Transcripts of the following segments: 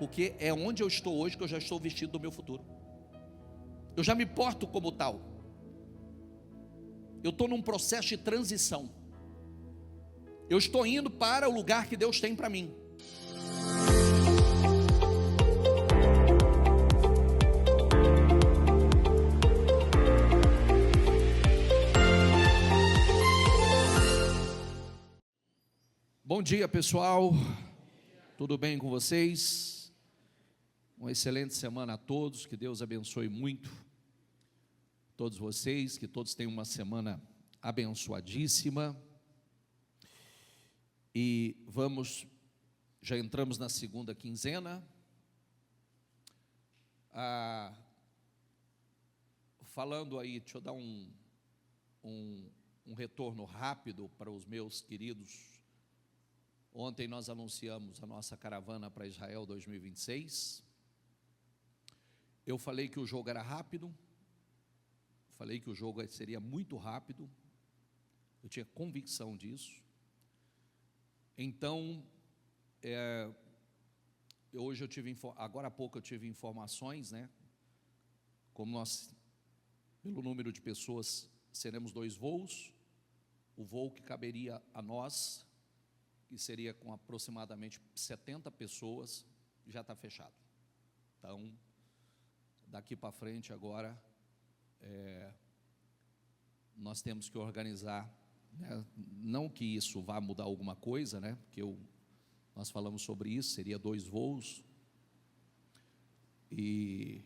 porque é onde eu estou hoje que eu já estou vestido do meu futuro. Eu já me porto como tal. Eu estou num processo de transição. Eu estou indo para o lugar que Deus tem para mim. Bom dia, pessoal. Tudo bem com vocês? Uma excelente semana a todos. Que Deus abençoe muito todos vocês. Que todos tenham uma semana abençoadíssima. E já entramos na segunda quinzena. Falando aí, deixa eu dar um retorno rápido para os meus queridos. Ontem nós anunciamos a nossa caravana para Israel 2026. Eu falei que o jogo era rápido. Falei que o jogo seria muito rápido. Eu tinha convicção disso. Então, hoje agora há pouco eu tive informações, né? Como nós, pelo número de pessoas, seremos 2 voos. O voo que caberia a nós, que seria com aproximadamente 70 pessoas, já está fechado. Então, daqui para frente agora, nós temos que organizar, né? Não que isso vá mudar alguma coisa, né? Porque nós falamos sobre isso, seria 2 voos, e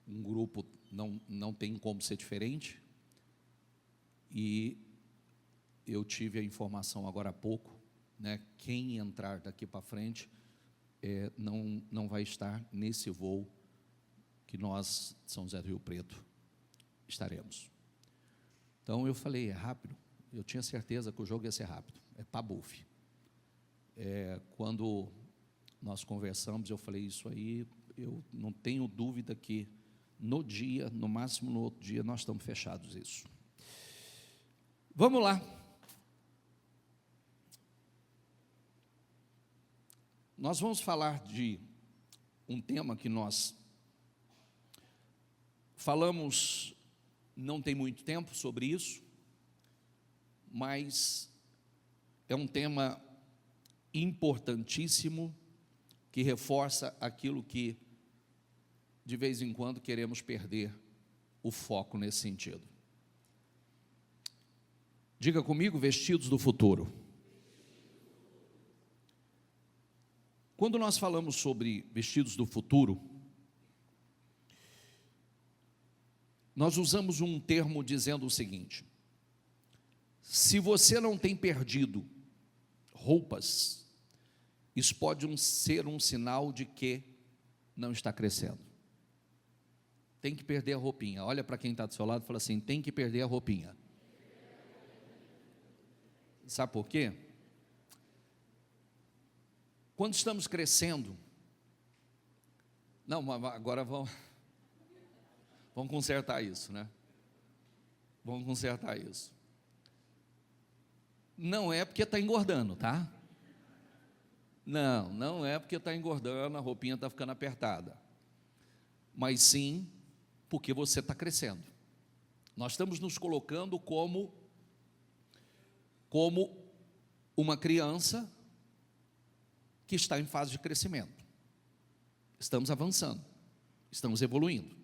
um grupo não tem como ser diferente, e eu tive a informação agora há pouco, né, quem entrar daqui para frente não vai estar nesse voo que nós, São José do Rio Preto, estaremos. Então eu falei, é rápido. Eu tinha certeza que o jogo ia ser rápido, é pabuf. Quando nós conversamos, eu falei isso aí, eu não tenho dúvida que no dia, no máximo no outro dia, nós estamos fechados isso. Vamos lá. Nós vamos falar de um tema que nós falamos, não tem muito tempo sobre isso, mas é um tema importantíssimo, que reforça aquilo que, de vez em quando, queremos perder o foco nesse sentido. Diga comigo, vestidos do futuro. Quando nós falamos sobre vestidos do futuro, nós usamos um termo dizendo o seguinte: se você não tem perdido roupas, isso pode ser um sinal de que não está crescendo. Tem que perder a roupinha. Olha para quem está do seu lado e fala assim: tem que perder a roupinha. Sabe por quê? Quando estamos crescendo, agora vamos consertar isso, né? Vamos consertar isso. Não é porque está engordando, tá? Não é porque está engordando, a roupinha está ficando apertada. Mas sim, porque você está crescendo. Nós estamos nos colocando como uma criança que está em fase de crescimento. Estamos avançando, estamos evoluindo.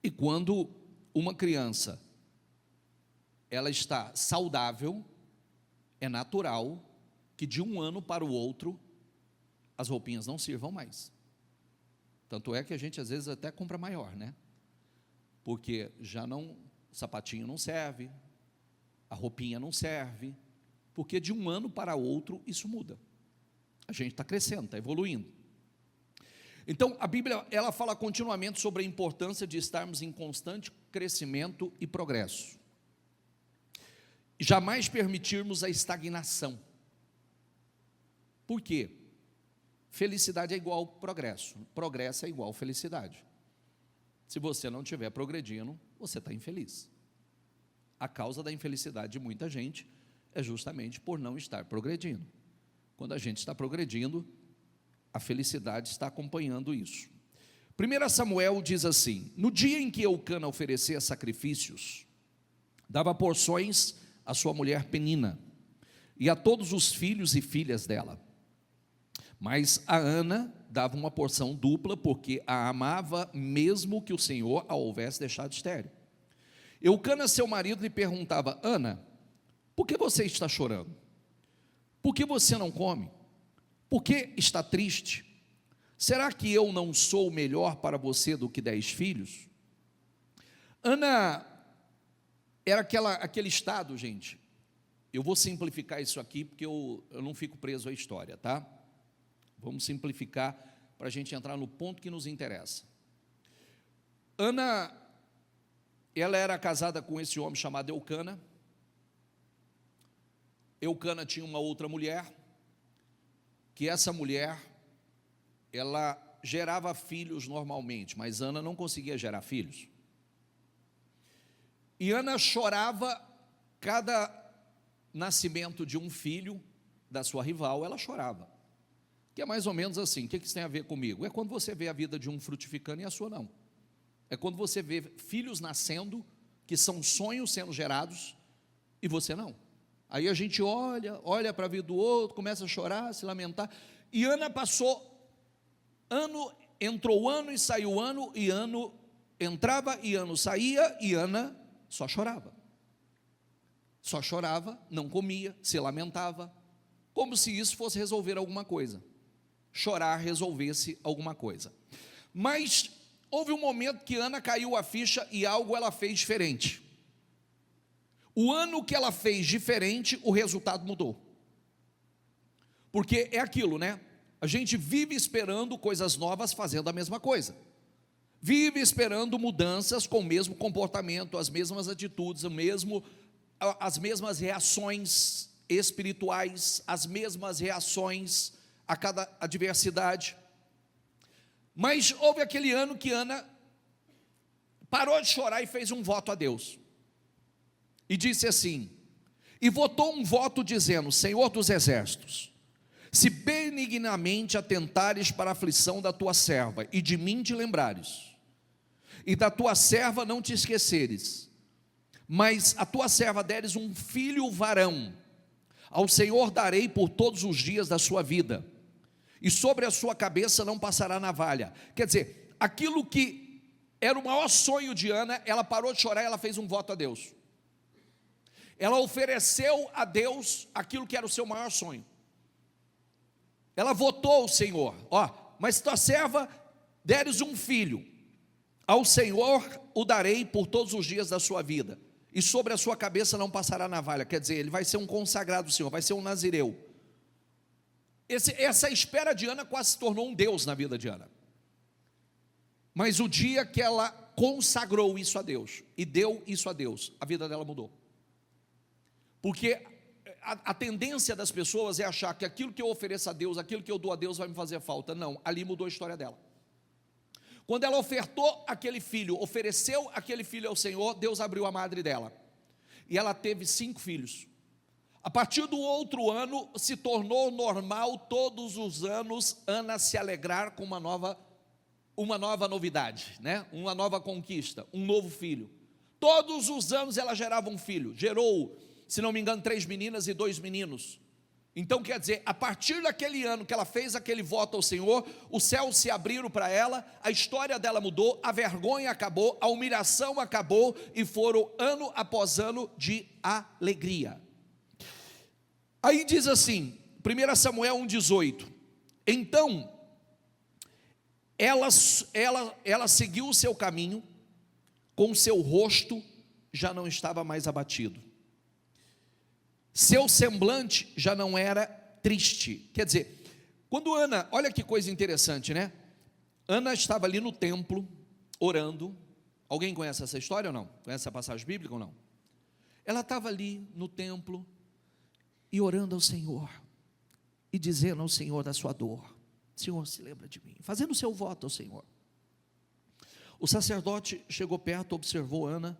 E quando uma criança ela está saudável, é natural que de um ano para o outro as roupinhas não sirvam mais. Tanto é que a gente às vezes até compra maior, né? Porque o sapatinho não serve, a roupinha não serve, porque de um ano para outro isso muda. A gente está crescendo, está evoluindo. Então, a Bíblia, ela fala continuamente sobre a importância de estarmos em constante crescimento e progresso. Jamais permitirmos a estagnação. Por quê? Felicidade é igual progresso. Progresso é igual felicidade. Se você não estiver progredindo, você está infeliz. A causa da infelicidade de muita gente é justamente por não estar progredindo. Quando a gente está progredindo, a felicidade está acompanhando isso. 1 Samuel diz assim: no dia em que Eucana oferecia sacrifícios, dava porções à sua mulher Penina e a todos os filhos e filhas dela. Mas a Ana dava uma porção dupla, porque a amava, mesmo que o Senhor a houvesse deixado estéril. Eucana, seu marido, lhe perguntava: Ana, por que você está chorando? Por que você não come? Por que está triste? Será que eu não sou melhor para você do que 10 filhos? Ana era aquele estado, gente. Eu vou simplificar isso aqui, porque eu não fico preso à história, tá? Vamos simplificar para a gente entrar no ponto que nos interessa. Ana, ela era casada com esse homem chamado Eucana. Eucana tinha uma outra mulher, que essa mulher, ela gerava filhos normalmente, mas Ana não conseguia gerar filhos. E Ana chorava cada nascimento de um filho da sua rival, ela chorava. Que é mais ou menos assim. O que isso tem a ver comigo? É quando você vê a vida de um frutificando e a sua não. É quando você vê filhos nascendo, que são sonhos sendo gerados, e você não. Aí a gente olha para a vida do outro, começa a chorar, se lamentar. E Ana passou ano, entrou ano e saiu ano, e ano entrava e ano saía, e Ana só chorava. Só chorava, não comia, se lamentava, como se isso fosse resolver alguma coisa. Chorar resolvesse alguma coisa. Mas houve um momento que Ana caiu a ficha e algo ela fez diferente. O ano que ela fez diferente, o resultado mudou. Porque é aquilo, né? A gente vive esperando coisas novas fazendo a mesma coisa. Vive esperando mudanças com o mesmo comportamento, as mesmas atitudes, as mesmas reações espirituais, as mesmas reações a cada adversidade. Mas houve aquele ano que Ana parou de chorar e fez um voto a Deus. E disse assim, e votou um voto dizendo: Senhor dos exércitos, se benignamente atentares para a aflição da tua serva, e de mim te lembrares, e da tua serva não te esqueceres, mas a tua serva deres um filho varão, ao Senhor darei por todos os dias da sua vida, e sobre a sua cabeça não passará navalha. Quer dizer, aquilo que era o maior sonho de Ana, ela parou de chorar e ela fez um voto a Deus. Ela ofereceu a Deus aquilo que era o seu maior sonho. Ela votou ao Senhor: mas tua serva deres um filho, ao Senhor o darei por todos os dias da sua vida, e sobre a sua cabeça não passará navalha. Quer dizer, ele vai ser um consagrado do Senhor, vai ser um nazireu. Essa espera de Ana quase se tornou um Deus na vida de Ana. Mas o dia que ela consagrou isso a Deus, e deu isso a Deus, a vida dela mudou. Porque a tendência das pessoas é achar que aquilo que eu ofereço a Deus, aquilo que eu dou a Deus vai me fazer falta. Não, ali mudou a história dela. Quando ela ofertou aquele filho, ofereceu aquele filho ao Senhor, Deus abriu a madre dela. E ela teve 5 filhos. A partir do outro ano, se tornou normal todos os anos Ana se alegrar com uma nova novidade, né? Uma nova conquista, um novo filho. Todos os anos ela gerava um filho. Gerou, se não me engano, 3 meninas e 2 meninos. Então quer dizer, a partir daquele ano que ela fez aquele voto ao Senhor, os céus se abriram para ela, a história dela mudou, a vergonha acabou, a humilhação acabou, e foram ano após ano de alegria. Aí diz assim, 1 Samuel 1,18, então ela seguiu o seu caminho, com seu rosto já não estava mais abatido, seu semblante já não era triste. Quer dizer, quando Ana, olha que coisa interessante, né? Ana estava ali no templo, orando. Alguém conhece essa história ou não? Conhece essa passagem bíblica ou não? Ela estava ali no templo, e orando ao Senhor, e dizendo ao Senhor da sua dor: Senhor, se lembra de mim, fazendo o seu voto ao Senhor. O sacerdote chegou perto, observou Ana,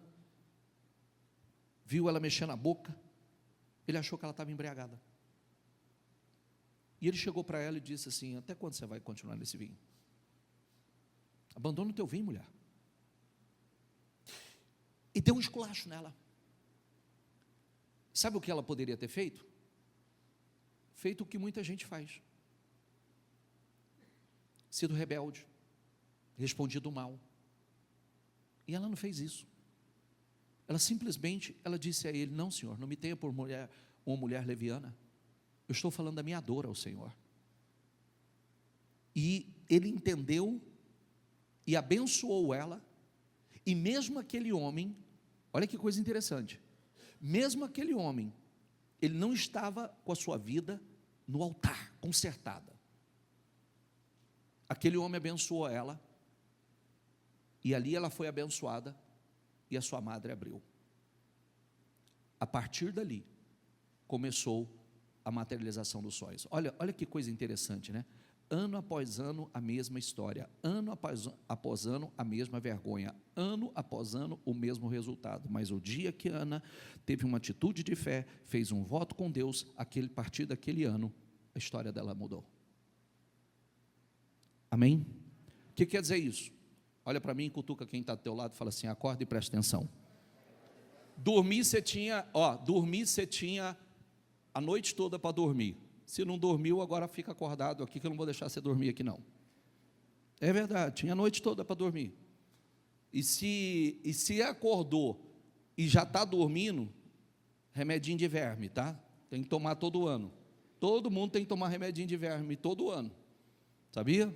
viu ela mexendo a boca, ele achou que ela estava embriagada. E ele chegou para ela e disse assim: até quando você vai continuar nesse vinho? Abandona o teu vinho, mulher. E deu um esculacho nela. Sabe o que ela poderia ter feito? Feito o que muita gente faz: sido rebelde, respondido mal. E ela não fez isso. Ela simplesmente, ela disse a ele: não, Senhor, não me tenha por mulher, uma mulher leviana. Eu estou falando da minha dor ao Senhor. E ele entendeu e abençoou ela. E mesmo aquele homem, olha que coisa interessante, mesmo aquele homem, ele não estava com a sua vida no altar, consertada. Aquele homem abençoou ela, e ali ela foi abençoada, e a sua madre abriu. A partir dali, começou a materialização dos sonhos. Olha que coisa interessante, né? Ano após ano, a mesma história. Ano após ano, a mesma vergonha. Ano após ano, o mesmo resultado. Mas o dia que Ana teve uma atitude de fé, fez um voto com Deus, a partir daquele ano, a história dela mudou. Amém? O que quer dizer isso? Olha para mim, cutuca quem está do teu lado e fala assim: acorda e presta atenção. Dormir você tinha a noite toda para dormir. Se não dormiu, agora fica acordado aqui, que eu não vou deixar você dormir aqui não. É verdade, tinha a noite toda para dormir. E se acordou e já está dormindo, remedinho de verme, tá? Tem que tomar todo ano. Todo mundo tem que tomar remedinho de verme todo ano. Sabia?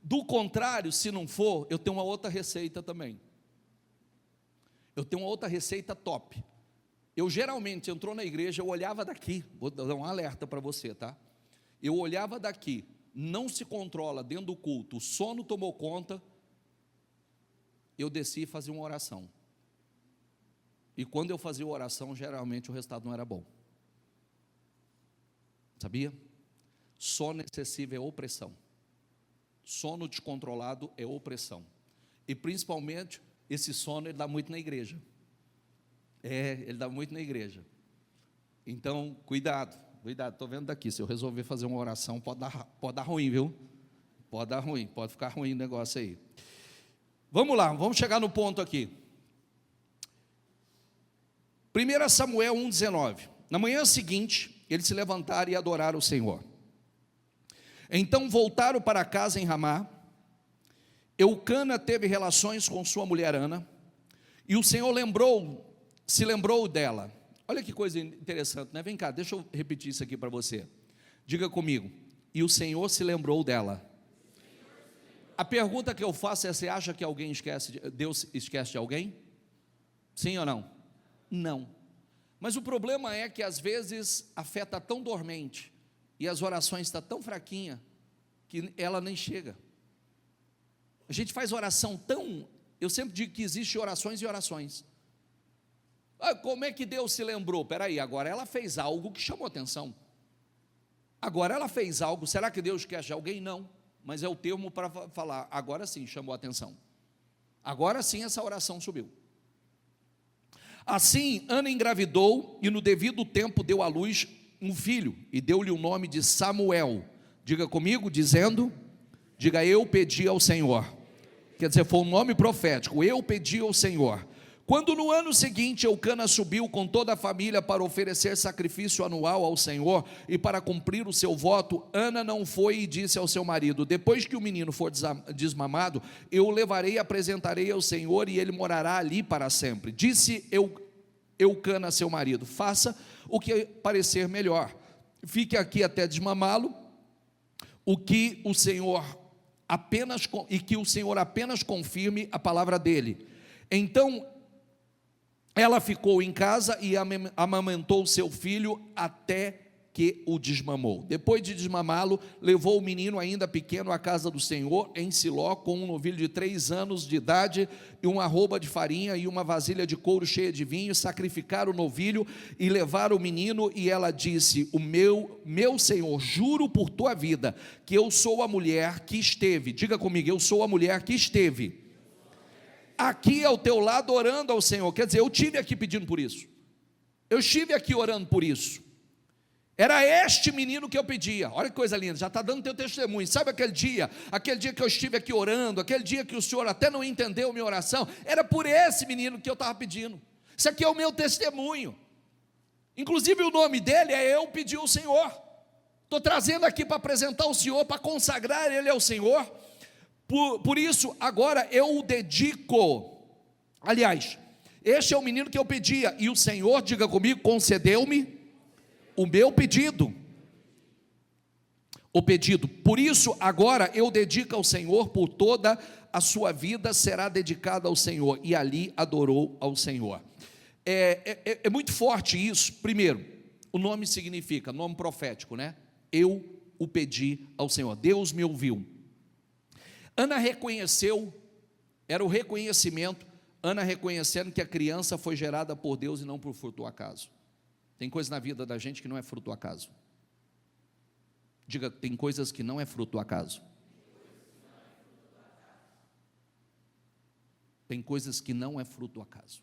Do contrário, se não for, eu tenho uma outra receita também. Eu tenho uma outra receita top. Eu geralmente, entrou na igreja, eu olhava daqui, vou dar um alerta para você, tá? Eu olhava daqui, não se controla dentro do culto, o sono tomou conta, eu desci e fazia uma oração. E quando eu fazia a oração, geralmente o resultado não era bom. Sabia? Sono excessivo é opressão. Sono descontrolado é opressão. E principalmente, esse sono ele dá muito na igreja. Ele dá muito na igreja. Então, cuidado, estou vendo daqui, se eu resolver fazer uma oração, pode dar ruim, viu? Pode dar ruim, pode ficar ruim o negócio aí. Vamos lá, vamos chegar no ponto aqui. 1 Samuel 1,19. Na manhã seguinte, eles se levantaram e adoraram o Senhor. Então voltaram para casa em Ramá. Eucana teve relações com sua mulher Ana, e o Senhor se lembrou dela. Olha que coisa interessante, né? Vem cá, deixa eu repetir isso aqui para você. Diga comigo: e o Senhor se lembrou dela. A pergunta que eu faço é: você acha que Deus esquece de alguém? Sim ou não? Não. Mas o problema é que às vezes a fé está tão dormente e as orações estão tão fraquinhas que ela nem chega. A gente faz oração tão... Eu sempre digo que existem orações e orações. Como é que Deus se lembrou? Peraí, agora ela fez algo que chamou atenção. Agora ela fez algo, será que Deus esquece de alguém? Não, mas é o termo para falar, agora sim chamou atenção. Agora sim essa oração subiu. Assim, Ana engravidou e no devido tempo deu à luz um filho, e deu-lhe o nome de Samuel. Diga comigo, diga: eu pedi ao Senhor. Quer dizer, foi um nome profético, eu pedi ao Senhor. Quando no ano seguinte Eucana subiu com toda a família para oferecer sacrifício anual ao Senhor e para cumprir o seu voto, Ana não foi e disse ao seu marido: depois que o menino for desmamado, eu o levarei e apresentarei ao Senhor e ele morará ali para sempre. Disse Eucana a seu marido: faça o que parecer melhor, fique aqui até desmamá-lo, que o Senhor apenas confirme a palavra dele. Então ela ficou em casa e amamentou seu filho até que o desmamou. Depois de desmamá-lo, levou o menino ainda pequeno à casa do Senhor em Siló, com um novilho de 3 anos de idade e uma arroba de farinha e uma vasilha de couro cheia de vinho. Sacrificaram o novilho e levaram o menino, e ela disse: o meu Senhor, juro por tua vida que eu sou a mulher que esteve, diga comigo, eu sou a mulher que esteve aqui ao teu lado orando ao Senhor. Quer dizer, eu estive aqui pedindo por isso, eu estive aqui orando por isso. Era este menino que eu pedia. Olha que coisa linda, já está dando teu testemunho. Sabe aquele dia que eu estive aqui orando, aquele dia que o Senhor até não entendeu minha oração? Era por esse menino que eu estava pedindo. Isso aqui é o meu testemunho. Inclusive o nome dele é Eu Pedi ao Senhor. Estou trazendo aqui para apresentar o Senhor, para consagrar ele ao Senhor. Por isso, agora eu o dedico. Aliás, este é o menino que eu pedia, e o Senhor, diga comigo, concedeu-me o meu pedido. O pedido. Por isso, agora eu dedico ao Senhor, por toda a sua vida será dedicada ao Senhor. E ali adorou ao Senhor. É muito forte isso. Primeiro, o nome significa, nome profético, né? Eu o pedi ao Senhor. Deus me ouviu. Ana reconheceu, era o reconhecimento, Ana reconhecendo que a criança foi gerada por Deus e não por fruto do acaso. Tem coisa na vida da gente que não é fruto do acaso. Diga, tem coisas que não é fruto do acaso. Tem coisas que não é fruto do acaso.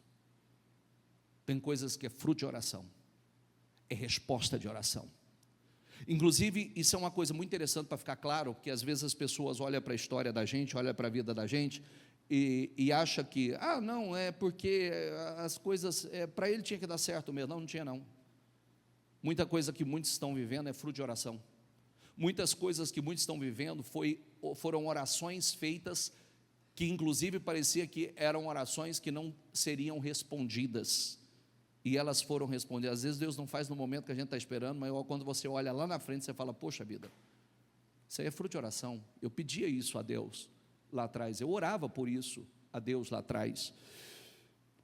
Tem coisas que é fruto de oração. É resposta de oração. Inclusive, isso é uma coisa muito interessante para ficar claro, porque às vezes as pessoas olham para a história da gente, olham para a vida da gente e acham que, não, é porque as coisas, para ele tinha que dar certo mesmo. Não tinha não. Muita coisa que muitos estão vivendo é fruto de oração. Muitas coisas que muitos estão vivendo foram orações feitas que inclusive parecia que eram orações que não seriam respondidas. E elas foram respondidas. Às vezes Deus não faz no momento que a gente está esperando, mas quando você olha lá na frente, você fala, poxa vida, isso aí é fruto de oração. Eu pedia isso a Deus lá atrás, eu orava por isso a Deus lá atrás.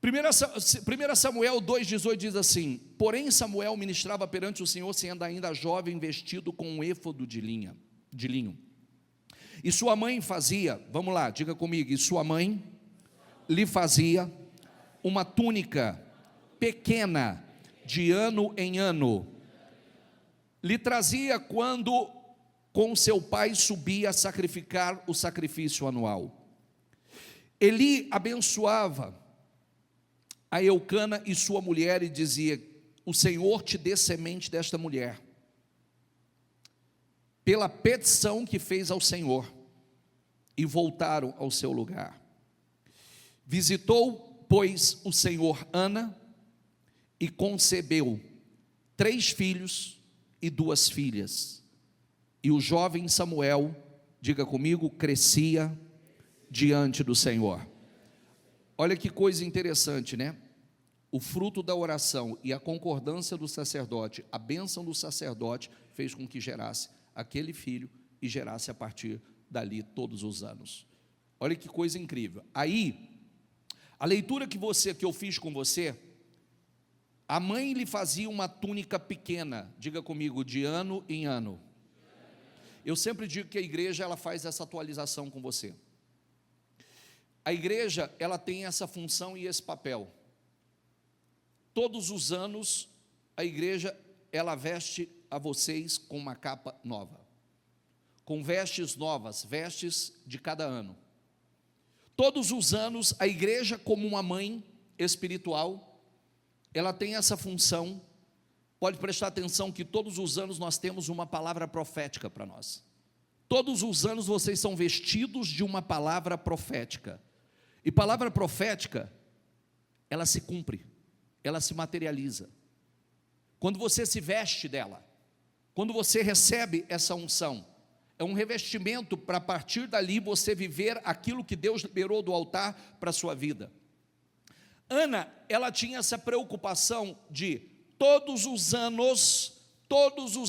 1 Samuel 2,18 diz assim: porém Samuel ministrava perante o Senhor, sendo ainda jovem, vestido com um éfodo de linho. E sua mãe fazia, vamos lá, diga comigo, e sua mãe lhe fazia uma túnica pequena, de ano em ano, lhe trazia quando com seu pai subia a sacrificar o sacrifício anual. Eli abençoava a Eucana e sua mulher e dizia: o Senhor te dê semente desta mulher, pela petição que fez ao Senhor. E voltaram ao seu lugar. Visitou, pois, o Senhor Ana, e concebeu 3 filhos e 2 filhas. E o jovem Samuel, diga comigo, crescia diante do Senhor. Olha que coisa interessante, né? O fruto da oração e a concordância do sacerdote, a bênção do sacerdote, fez com que gerasse aquele filho e gerasse a partir dali todos os anos. Olha que coisa incrível. Aí, a leitura que eu fiz com você, a mãe lhe fazia uma túnica pequena, diga comigo, de ano em ano. Eu sempre digo que a igreja, ela faz essa atualização com você. A igreja, ela tem essa função e esse papel. Todos os anos, a igreja, ela veste a vocês com uma capa nova, com vestes novas, vestes de cada ano. Todos os anos, a igreja, como uma mãe espiritual, ela tem essa função. Pode prestar atenção que todos os anos nós temos uma palavra profética para nós. Todos os anos vocês são vestidos de uma palavra profética. E palavra profética, ela se cumpre, ela se materializa. Quando você se veste dela, quando você recebe essa unção, é um revestimento para a partir dali você viver aquilo que Deus liberou do altar para a sua vida. Ana, ela tinha essa preocupação de todos os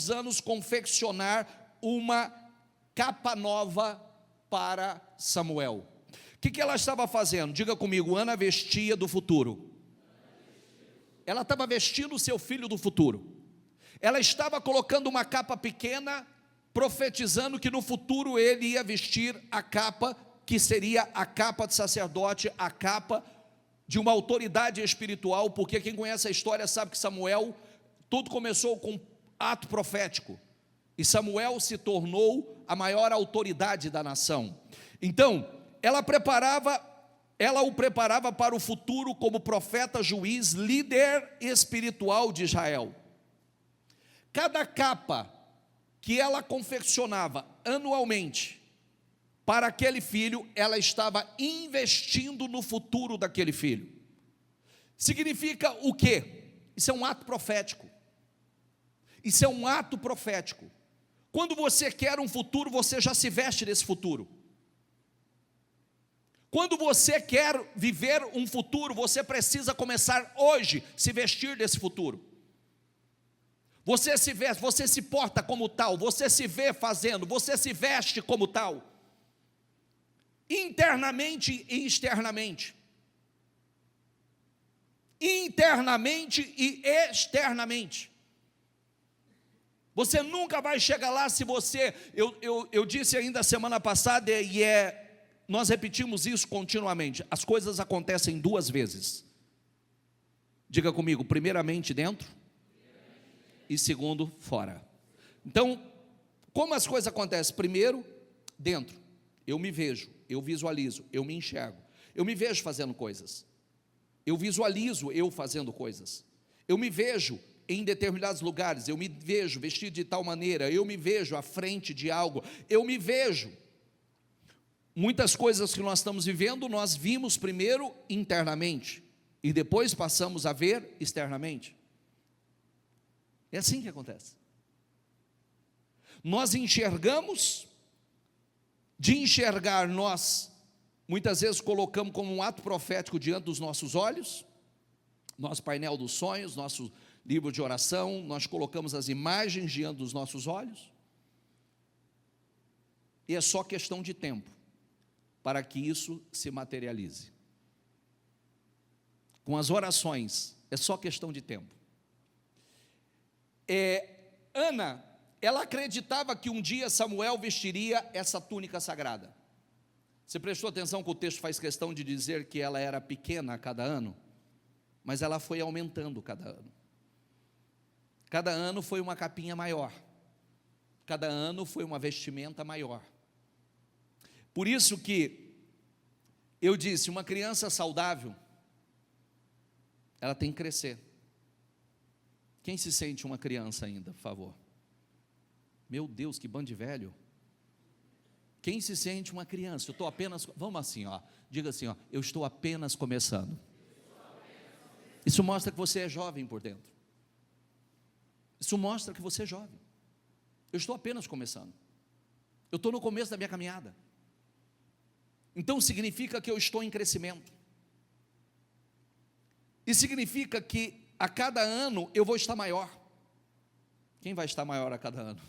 anos confeccionar uma capa nova para Samuel. O que ela estava fazendo? Diga comigo, Ana vestia do futuro. Ela estava vestindo o seu filho do futuro. Ela estava colocando uma capa pequena, profetizando que no futuro ele ia vestir a capa, que seria a capa de sacerdote, a capa de uma autoridade espiritual, porque quem conhece a história sabe que Samuel, tudo começou com um ato profético, e Samuel se tornou a maior autoridade da nação. Então, ela o preparava para o futuro como profeta, juiz, líder espiritual de Israel. Cada capa que ela confeccionava anualmente para aquele filho, ela estava investindo no futuro daquele filho. Significa o quê? Isso é um ato profético. Isso é um ato profético. Quando você quer um futuro, você já se veste desse futuro. Quando você quer viver um futuro, você precisa começar hoje a se vestir desse futuro. Você se veste, você se porta como tal, você se vê fazendo, você se veste como tal. Internamente e externamente. Internamente e externamente. Você nunca vai chegar lá se você, eu disse ainda semana passada, nós repetimos isso continuamente, as coisas acontecem duas vezes. Diga comigo, primeiramente dentro e segundo fora. Então, como as coisas acontecem? Primeiro, dentro, eu me vejo, eu visualizo, eu me enxergo, eu me vejo fazendo coisas, eu visualizo eu fazendo coisas, eu me vejo em determinados lugares, eu me vejo vestido de tal maneira, eu me vejo à frente de algo, eu me vejo. Muitas coisas que nós estamos vivendo, nós vimos primeiro internamente, e depois passamos a ver externamente. É assim que acontece. Nós enxergamos, de enxergar nós, muitas vezes colocamos como um ato profético diante dos nossos olhos, nosso painel dos sonhos, nosso livro de oração, nós colocamos as imagens diante dos nossos olhos, e é só questão de tempo, para que isso se materialize. Com as orações, é só questão de tempo. Ana, ela acreditava que um dia Samuel vestiria essa túnica sagrada. Você prestou atenção que o texto faz questão de dizer que ela era pequena a cada ano? Mas ela foi aumentando cada ano. Cada ano foi uma capinha maior. Cada ano foi uma vestimenta maior. Por isso que eu disse, uma criança saudável, ela tem que crescer. Quem se sente uma criança ainda, por favor? Meu Deus, que bando de velho. Quem se sente uma criança? Eu estou apenas, vamos assim, ó, diga assim, ó, eu estou apenas começando. Isso mostra que você é jovem por dentro. Isso mostra que você é jovem. Eu estou apenas começando. Eu estou no começo da minha caminhada. Então significa que eu estou em crescimento. E significa que a cada ano eu vou estar maior. Quem vai estar maior a cada ano?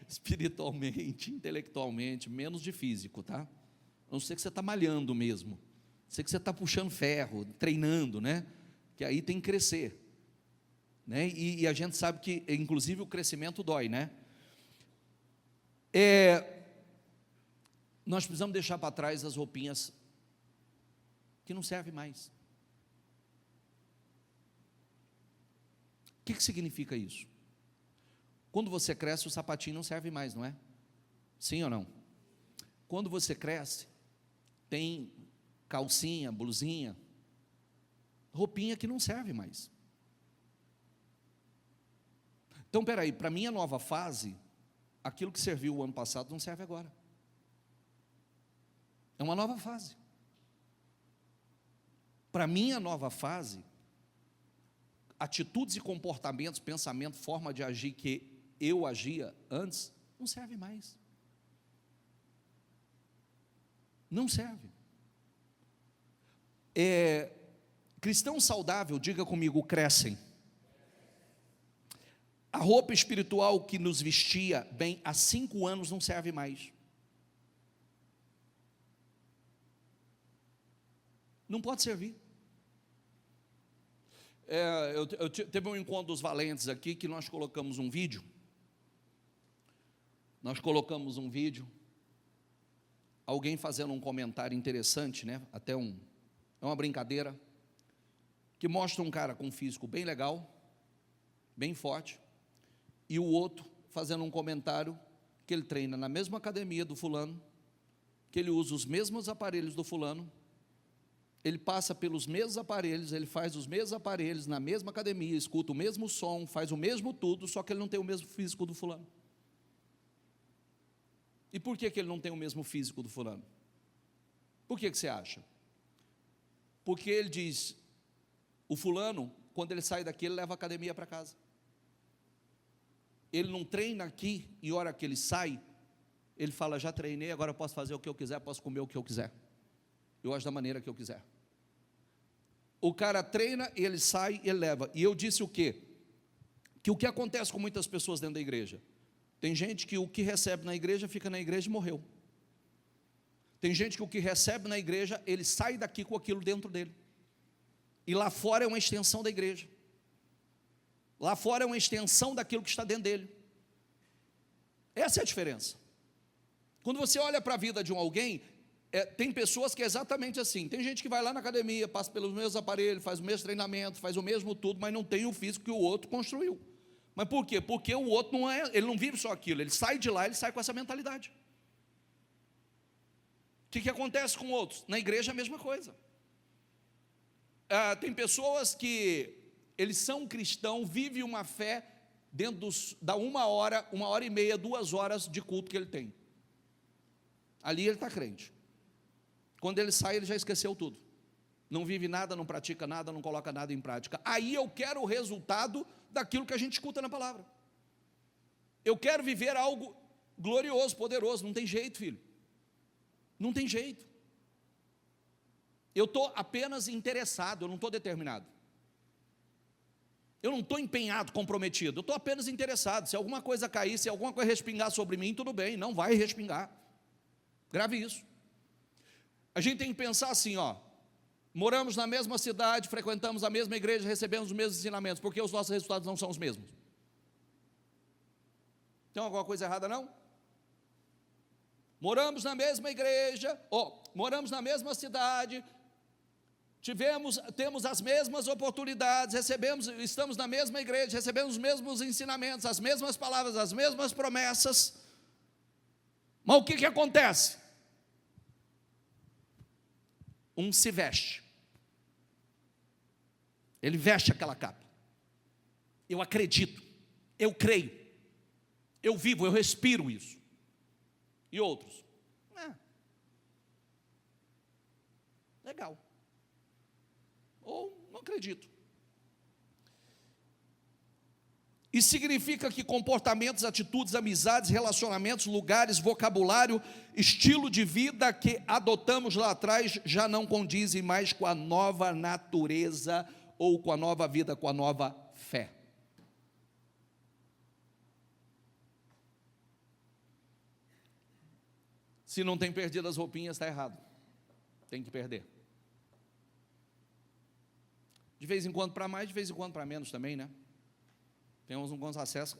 Espiritualmente, intelectualmente, menos de físico, tá? A não ser que você está malhando mesmo. A não ser que você está puxando ferro, treinando, né? Que aí tem que crescer. Né? E a gente sabe que, inclusive, o crescimento dói, né? Nós precisamos deixar para trás as roupinhas que não servem mais. O que significa isso? Quando você cresce, o sapatinho não serve mais, não é? Sim ou não? Quando você cresce, tem calcinha, blusinha, roupinha que não serve mais. Então, peraí, para a minha nova fase, aquilo que serviu o ano passado não serve agora. É uma nova fase. Para a minha nova fase, atitudes e comportamentos, pensamento, forma de agir que eu agia antes, não serve mais. Não serve. Cristão saudável, diga comigo, crescem. A roupa espiritual que nos vestia bem há 5 anos não serve mais. Não pode servir. Teve um encontro dos valentes aqui que nós colocamos um vídeo. Alguém fazendo um comentário interessante, né? Até é uma brincadeira, que mostra um cara com um físico bem legal, bem forte, e o outro fazendo um comentário que ele treina na mesma academia do fulano, que ele usa os mesmos aparelhos do fulano, ele passa pelos mesmos aparelhos, ele faz os mesmos aparelhos, na mesma academia, escuta o mesmo som, faz o mesmo tudo, só que ele não tem o mesmo físico do fulano. E por que ele não tem o mesmo físico do fulano? Por que você acha? Porque ele diz, o fulano, quando ele sai daqui, ele leva a academia para casa. Ele não treina aqui, e a hora que ele sai, ele fala, já treinei, agora eu posso fazer o que eu quiser, posso comer o que eu quiser. Eu acho da maneira que eu quiser. O cara treina, ele sai, ele leva. E eu disse o quê? Que o que acontece com muitas pessoas dentro da igreja? Tem gente que o que recebe na igreja, fica na igreja e morreu. Tem gente que o que recebe na igreja, ele sai daqui com aquilo dentro dele. E lá fora é uma extensão da igreja. Lá fora é uma extensão daquilo que está dentro dele. Essa é a diferença. Quando você olha para a vida de alguém, tem pessoas que é exatamente assim. Tem gente que vai lá na academia, passa pelos mesmos aparelhos, faz o mesmo treinamento, faz o mesmo tudo, mas não tem o físico que o outro construiu. Mas por quê? Porque o outro ele não vive só aquilo, ele sai de lá, ele sai com essa mentalidade. O que acontece com outros? Na igreja é a mesma coisa. Tem pessoas que eles são cristãos, vivem uma fé dentro da 1 hora e meia, 2 horas de culto que ele tem. Ali ele está crente. Quando ele sai, ele já esqueceu tudo. Não vive nada, não pratica nada, não coloca nada em prática. Aí eu quero o resultado daquilo que a gente escuta na palavra. Eu quero viver algo glorioso, poderoso. Não tem jeito, filho. Não tem jeito. Eu estou apenas interessado, eu não estou determinado. Eu não estou empenhado, comprometido. Eu estou apenas interessado. Se alguma coisa cair, se alguma coisa respingar sobre mim, tudo bem, não vai respingar. Grave isso. A gente tem que pensar assim, moramos na mesma cidade, frequentamos a mesma igreja, recebemos os mesmos ensinamentos, porque os nossos resultados não são os mesmos. Tem alguma coisa errada, não? Moramos na mesma igreja, moramos na mesma cidade, temos as mesmas oportunidades, estamos na mesma igreja, recebemos os mesmos ensinamentos, as mesmas palavras, as mesmas promessas, mas o que acontece? Um se veste, ele veste aquela capa, eu acredito, eu creio, eu vivo, eu respiro isso, e outros, legal, ou não acredito. E significa que comportamentos, atitudes, amizades, relacionamentos, lugares, vocabulário, estilo de vida que adotamos lá atrás já não condizem mais com a nova natureza ou com a nova vida, com a nova fé. Se não tem perdido as roupinhas, está errado. Tem que perder. De vez em quando para mais, de vez em quando para menos também, né? Temos alguns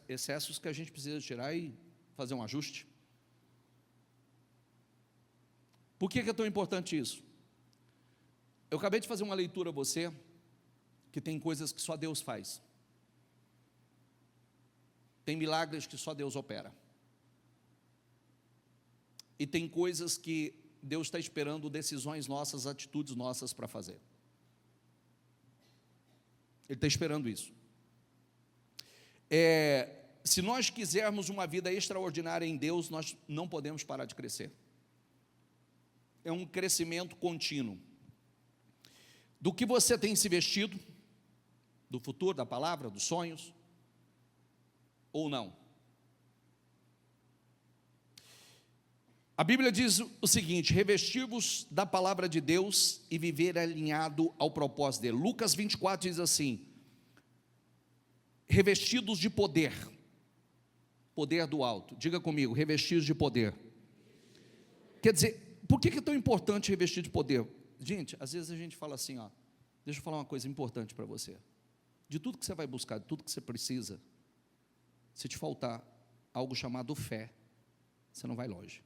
excessos que a gente precisa tirar e fazer um ajuste. Por que é tão importante isso? Eu acabei de fazer uma leitura a você, que tem coisas que só Deus faz. Tem milagres que só Deus opera. E tem coisas que Deus está esperando decisões nossas, atitudes nossas para fazer. Ele está esperando isso. Se nós quisermos uma vida extraordinária em Deus, nós não podemos parar de crescer. É um crescimento contínuo. Do que você tem se vestido, do futuro, da palavra, dos sonhos, ou não. A Bíblia diz o seguinte: revestir-vos da palavra de Deus e viver alinhado ao propósito dele. Lucas 24 diz assim: revestidos de poder, poder do alto. Diga comigo, revestidos de poder. Quer dizer, por que é tão importante revestir de poder? Gente, às vezes a gente fala assim, deixa eu falar uma coisa importante para você. De tudo que você vai buscar, de tudo que você precisa, se te faltar algo chamado fé, você não vai longe.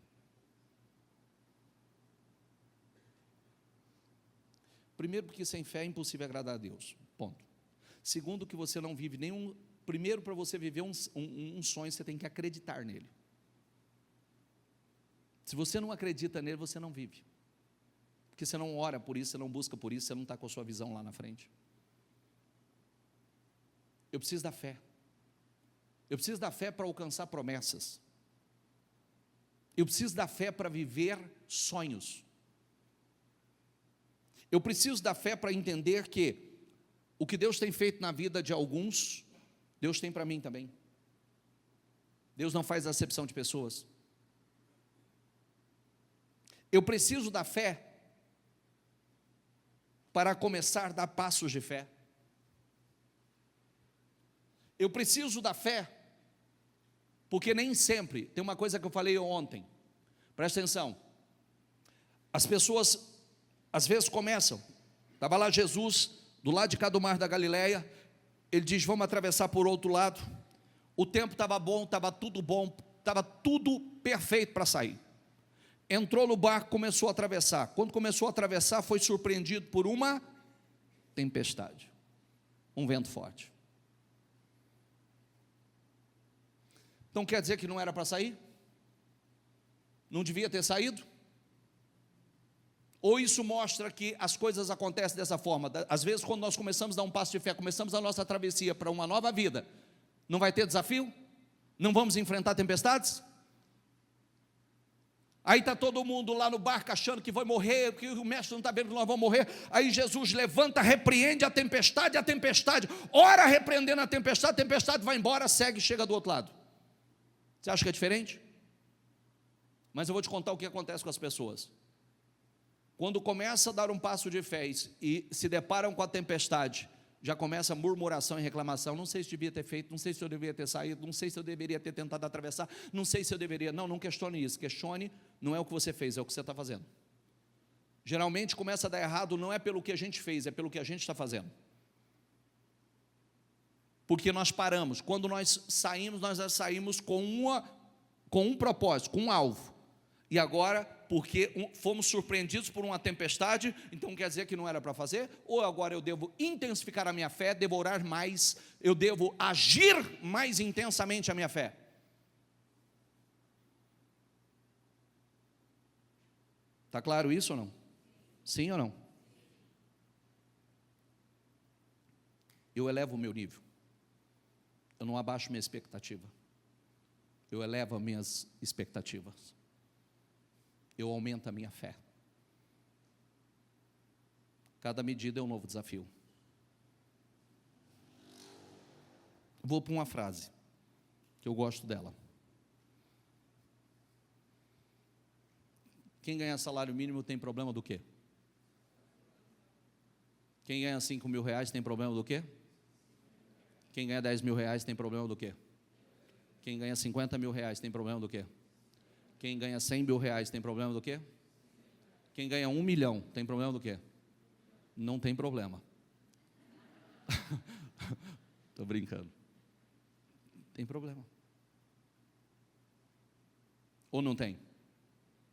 Primeiro, porque sem fé é impossível agradar a Deus, ponto. Segundo, que você não vive nenhum. Primeiro, para você viver um sonho, você tem que acreditar nele. Se você não acredita nele, você não vive. Porque você não ora por isso, você não busca por isso, você não está com a sua visão lá na frente. Eu preciso da fé. Eu preciso da fé para alcançar promessas. Eu preciso da fé para viver sonhos. Eu preciso da fé para entender que o que Deus tem feito na vida de alguns, Deus tem para mim também. Deus não faz acepção de pessoas. Eu preciso da fé para começar a dar passos de fé. Eu preciso da fé, porque nem sempre, tem uma coisa que eu falei ontem, presta atenção, as pessoas às vezes começam, estava lá Jesus, do lado de cá do mar da Galileia, ele diz, vamos atravessar por outro lado, o tempo estava bom, estava tudo perfeito para sair, entrou no barco, começou a atravessar, quando começou a atravessar, foi surpreendido por uma tempestade, um vento forte. Então quer dizer que não era para sair? Não devia ter saído? Ou isso mostra que as coisas acontecem dessa forma? Às vezes quando nós começamos a dar um passo de fé, começamos a nossa travessia para uma nova vida, não vai ter desafio? Não vamos enfrentar tempestades? Aí está todo mundo lá no barco achando que vai morrer, que o mestre não está vendo que nós vamos morrer. Aí Jesus levanta, repreende a tempestade, ora repreendendo a tempestade vai embora, segue, chega do outro lado. Você acha que é diferente? Mas eu vou te contar o que acontece com as pessoas. Quando começa a dar um passo de fé e se deparam com a tempestade, já começa a murmuração e reclamação, não sei se devia ter feito, não sei se eu deveria ter saído, não sei se eu deveria ter tentado atravessar, não sei se eu deveria, não questione isso, questione, não é o que você fez, é o que você está fazendo. Geralmente começa a dar errado, não é pelo que a gente fez, é pelo que a gente está fazendo. Porque nós paramos, quando nós já saímos com um propósito, com um alvo, e agora, porque fomos surpreendidos por uma tempestade, então quer dizer que não era para fazer, ou agora eu devo intensificar a minha fé, devorar mais, eu devo agir mais intensamente a minha fé. Está claro isso ou não? Sim ou não? Eu elevo o meu nível. Eu não abaixo minha expectativa. Eu elevo as minhas expectativas. Eu aumento a minha fé. Cada medida é um novo desafio. Vou para uma frase que eu gosto dela. Quem ganha salário mínimo tem problema do quê? Quem ganha 5 mil reais tem problema do quê? Quem ganha 10 mil reais tem problema do quê? Quem ganha 50 mil reais tem problema do quê? Quem ganha 100 mil reais tem problema do quê? Quem ganha 1 milhão tem problema do quê? Não tem problema. Estou brincando. Tem problema. Ou não tem?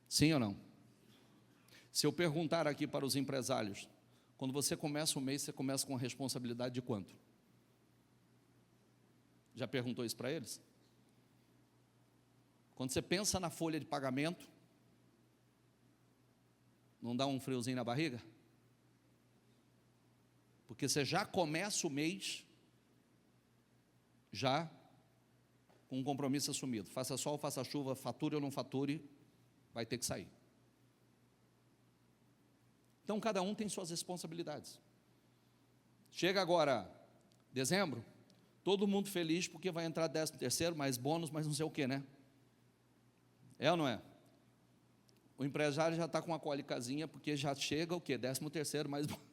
Sim ou não? Se eu perguntar aqui para os empresários, quando você começa o mês, você começa com a responsabilidade de quanto? Já perguntou isso para eles? Quando você pensa na folha de pagamento, não dá um friozinho na barriga? Porque você já começa o mês, já com um compromisso assumido. Faça sol, faça chuva, fature ou não fature, vai ter que sair. Então cada um tem suas responsabilidades. Chega agora dezembro, todo mundo feliz porque vai entrar 13º, mais bônus, mais não sei o que, né? É ou não é? O empresário já está com uma cólicazinha, porque já chega o quê? 13º, mais bônus.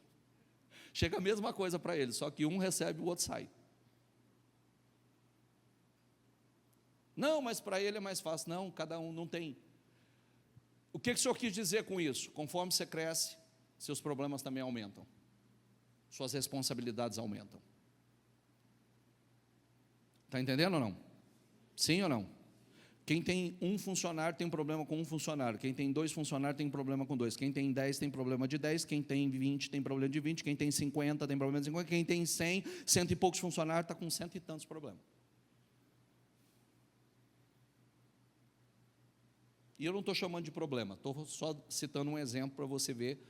Chega a mesma coisa para ele, só que um recebe e o outro sai. Não, mas para ele é mais fácil. Não, cada um não tem. O que o senhor quis dizer com isso? Conforme você cresce, seus problemas também aumentam. Suas responsabilidades aumentam. Está entendendo ou não? Sim ou não? Quem tem um funcionário tem problema com um funcionário. Quem tem 2 funcionários tem problema com 2. Quem tem 10 tem problema de 10. Quem tem 20 tem problema de 20. Quem tem 50 tem problema de 50. Quem tem 100, 100 e poucos funcionários está com 100 e tantos problemas. E eu não estou chamando de problema, estou só citando um exemplo para você ver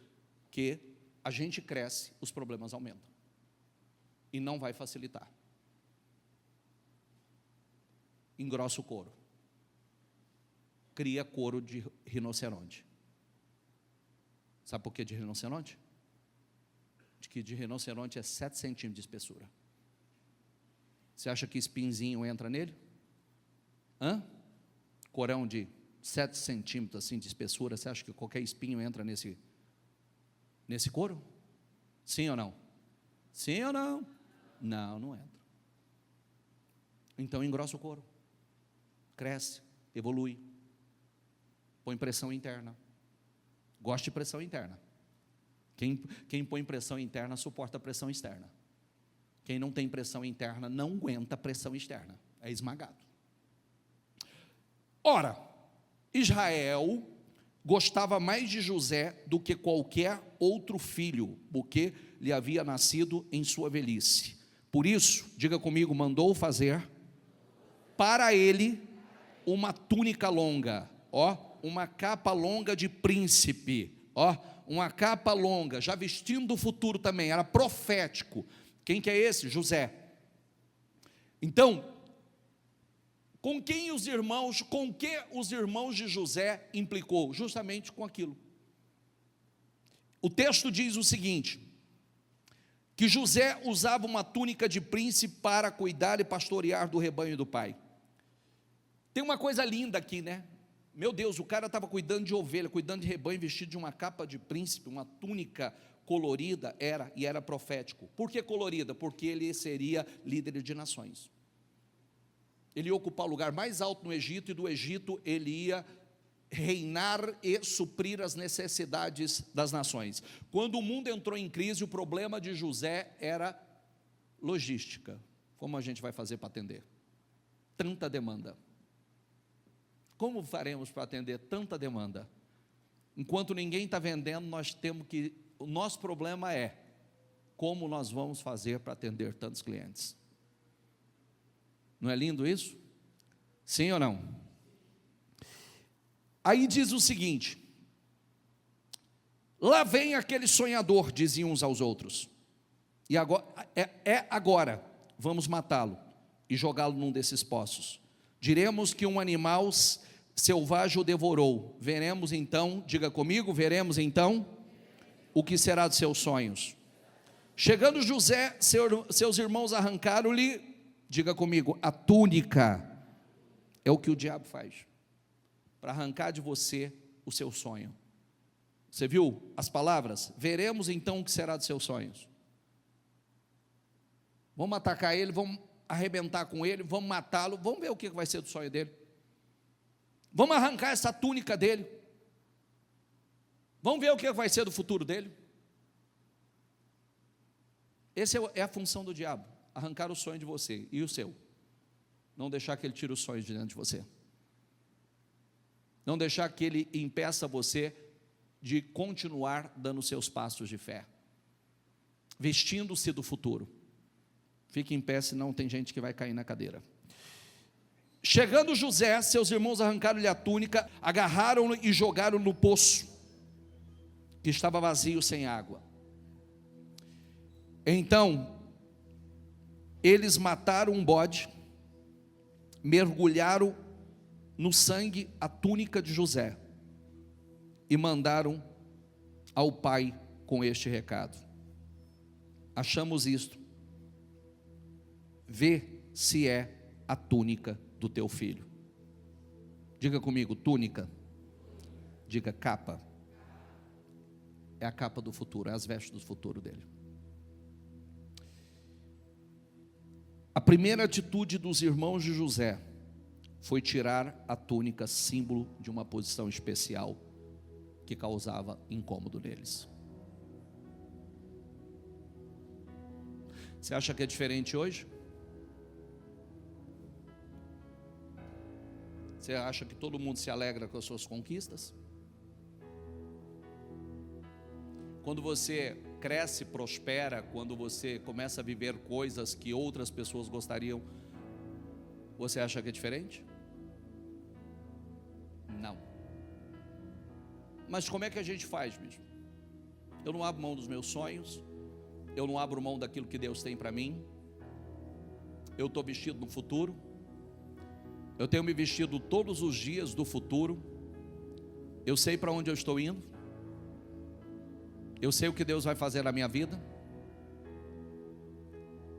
que a gente cresce, os problemas aumentam. E não vai facilitar. Engrossa o couro. Cria couro de rinoceronte. Sabe por que de rinoceronte? De rinoceronte é 7 centímetros de espessura. Você acha que espinzinho entra nele? Corão de 7 centímetros assim de espessura, você acha que qualquer espinho entra nesse couro? Sim ou não? Sim ou não? Não, não entra. Então engrossa o couro. Cresce, evolui. Põe pressão interna. Gosta de pressão interna. Quem põe pressão interna suporta a pressão externa. Quem não tem pressão interna não aguenta a pressão externa. É esmagado. Ora, Israel gostava mais de José do que qualquer outro filho, porque lhe havia nascido em sua velhice. Por isso, diga comigo, mandou fazer para ele uma túnica longa, uma capa longa de príncipe, uma capa longa, já vestindo o futuro também, era profético. Quem que é esse? José. Então, com que os irmãos de José implicou? Justamente com aquilo. O texto diz o seguinte, que José usava uma túnica de príncipe para cuidar e pastorear do rebanho do pai. Tem uma coisa linda aqui, né? Meu Deus, o cara estava cuidando de ovelha, cuidando de rebanho, vestido de uma capa de príncipe, uma túnica colorida, era profético. Por que colorida? Porque ele seria líder de nações. Ele ia ocupar o lugar mais alto no Egito, e do Egito ele ia reinar e suprir as necessidades das nações. Quando o mundo entrou em crise, o problema de José era logística. Como a gente vai fazer para atender? Tanta demanda. Como faremos para atender tanta demanda? Enquanto ninguém está vendendo, o nosso problema é como nós vamos fazer para atender tantos clientes. Não é lindo isso? Sim ou não? Aí diz o seguinte: lá vem aquele sonhador, diziam uns aos outros, e agora, agora, vamos matá-lo e jogá-lo num desses poços. Diremos que um animal selvagem o devorou. Veremos então, diga comigo, veremos então o que será dos seus sonhos. Chegando José, seus irmãos arrancaram-lhe, diga comigo, a túnica. É o que o diabo faz, para arrancar de você o seu sonho. Você viu as palavras? Veremos então o que será dos seus sonhos. Vamos atacar ele, vamos arrebentar com ele, vamos matá-lo, vamos ver o que vai ser do sonho dele. Vamos arrancar essa túnica dele. Vamos ver o que vai ser do futuro dele. Essa é a função do diabo, arrancar o sonho de você e o seu. Não deixar que ele tire os sonhos de dentro de você. Não deixar que ele impeça você de continuar dando seus passos de fé, vestindo-se do futuro. Fique em pé, senão tem gente que vai cair na cadeira. Chegando José, seus irmãos arrancaram-lhe a túnica, agarraram-no e jogaram no poço, que estava vazio, sem água. Então, eles mataram um bode, mergulharam no sangue a túnica de José e mandaram ao pai com este recado: achamos isto, vê se é a túnica do teu filho. Diga comigo, túnica. Diga capa. É a capa do futuro, é as vestes do futuro dele. A primeira atitude dos irmãos de José foi tirar a túnica, símbolo de uma posição especial que causava incômodo neles. Você acha que é diferente hoje? Você acha que todo mundo se alegra com as suas conquistas? Quando você cresce, prospera, quando você começa a viver coisas que outras pessoas gostariam, você acha que é diferente? Não. Mas como é que a gente faz, bicho? Eu não abro mão dos meus sonhos, eu não abro mão daquilo que Deus tem para mim. Eu estou vestido no futuro, eu tenho me vestido todos os dias do futuro. Eu sei para onde eu estou indo, eu sei o que Deus vai fazer na minha vida,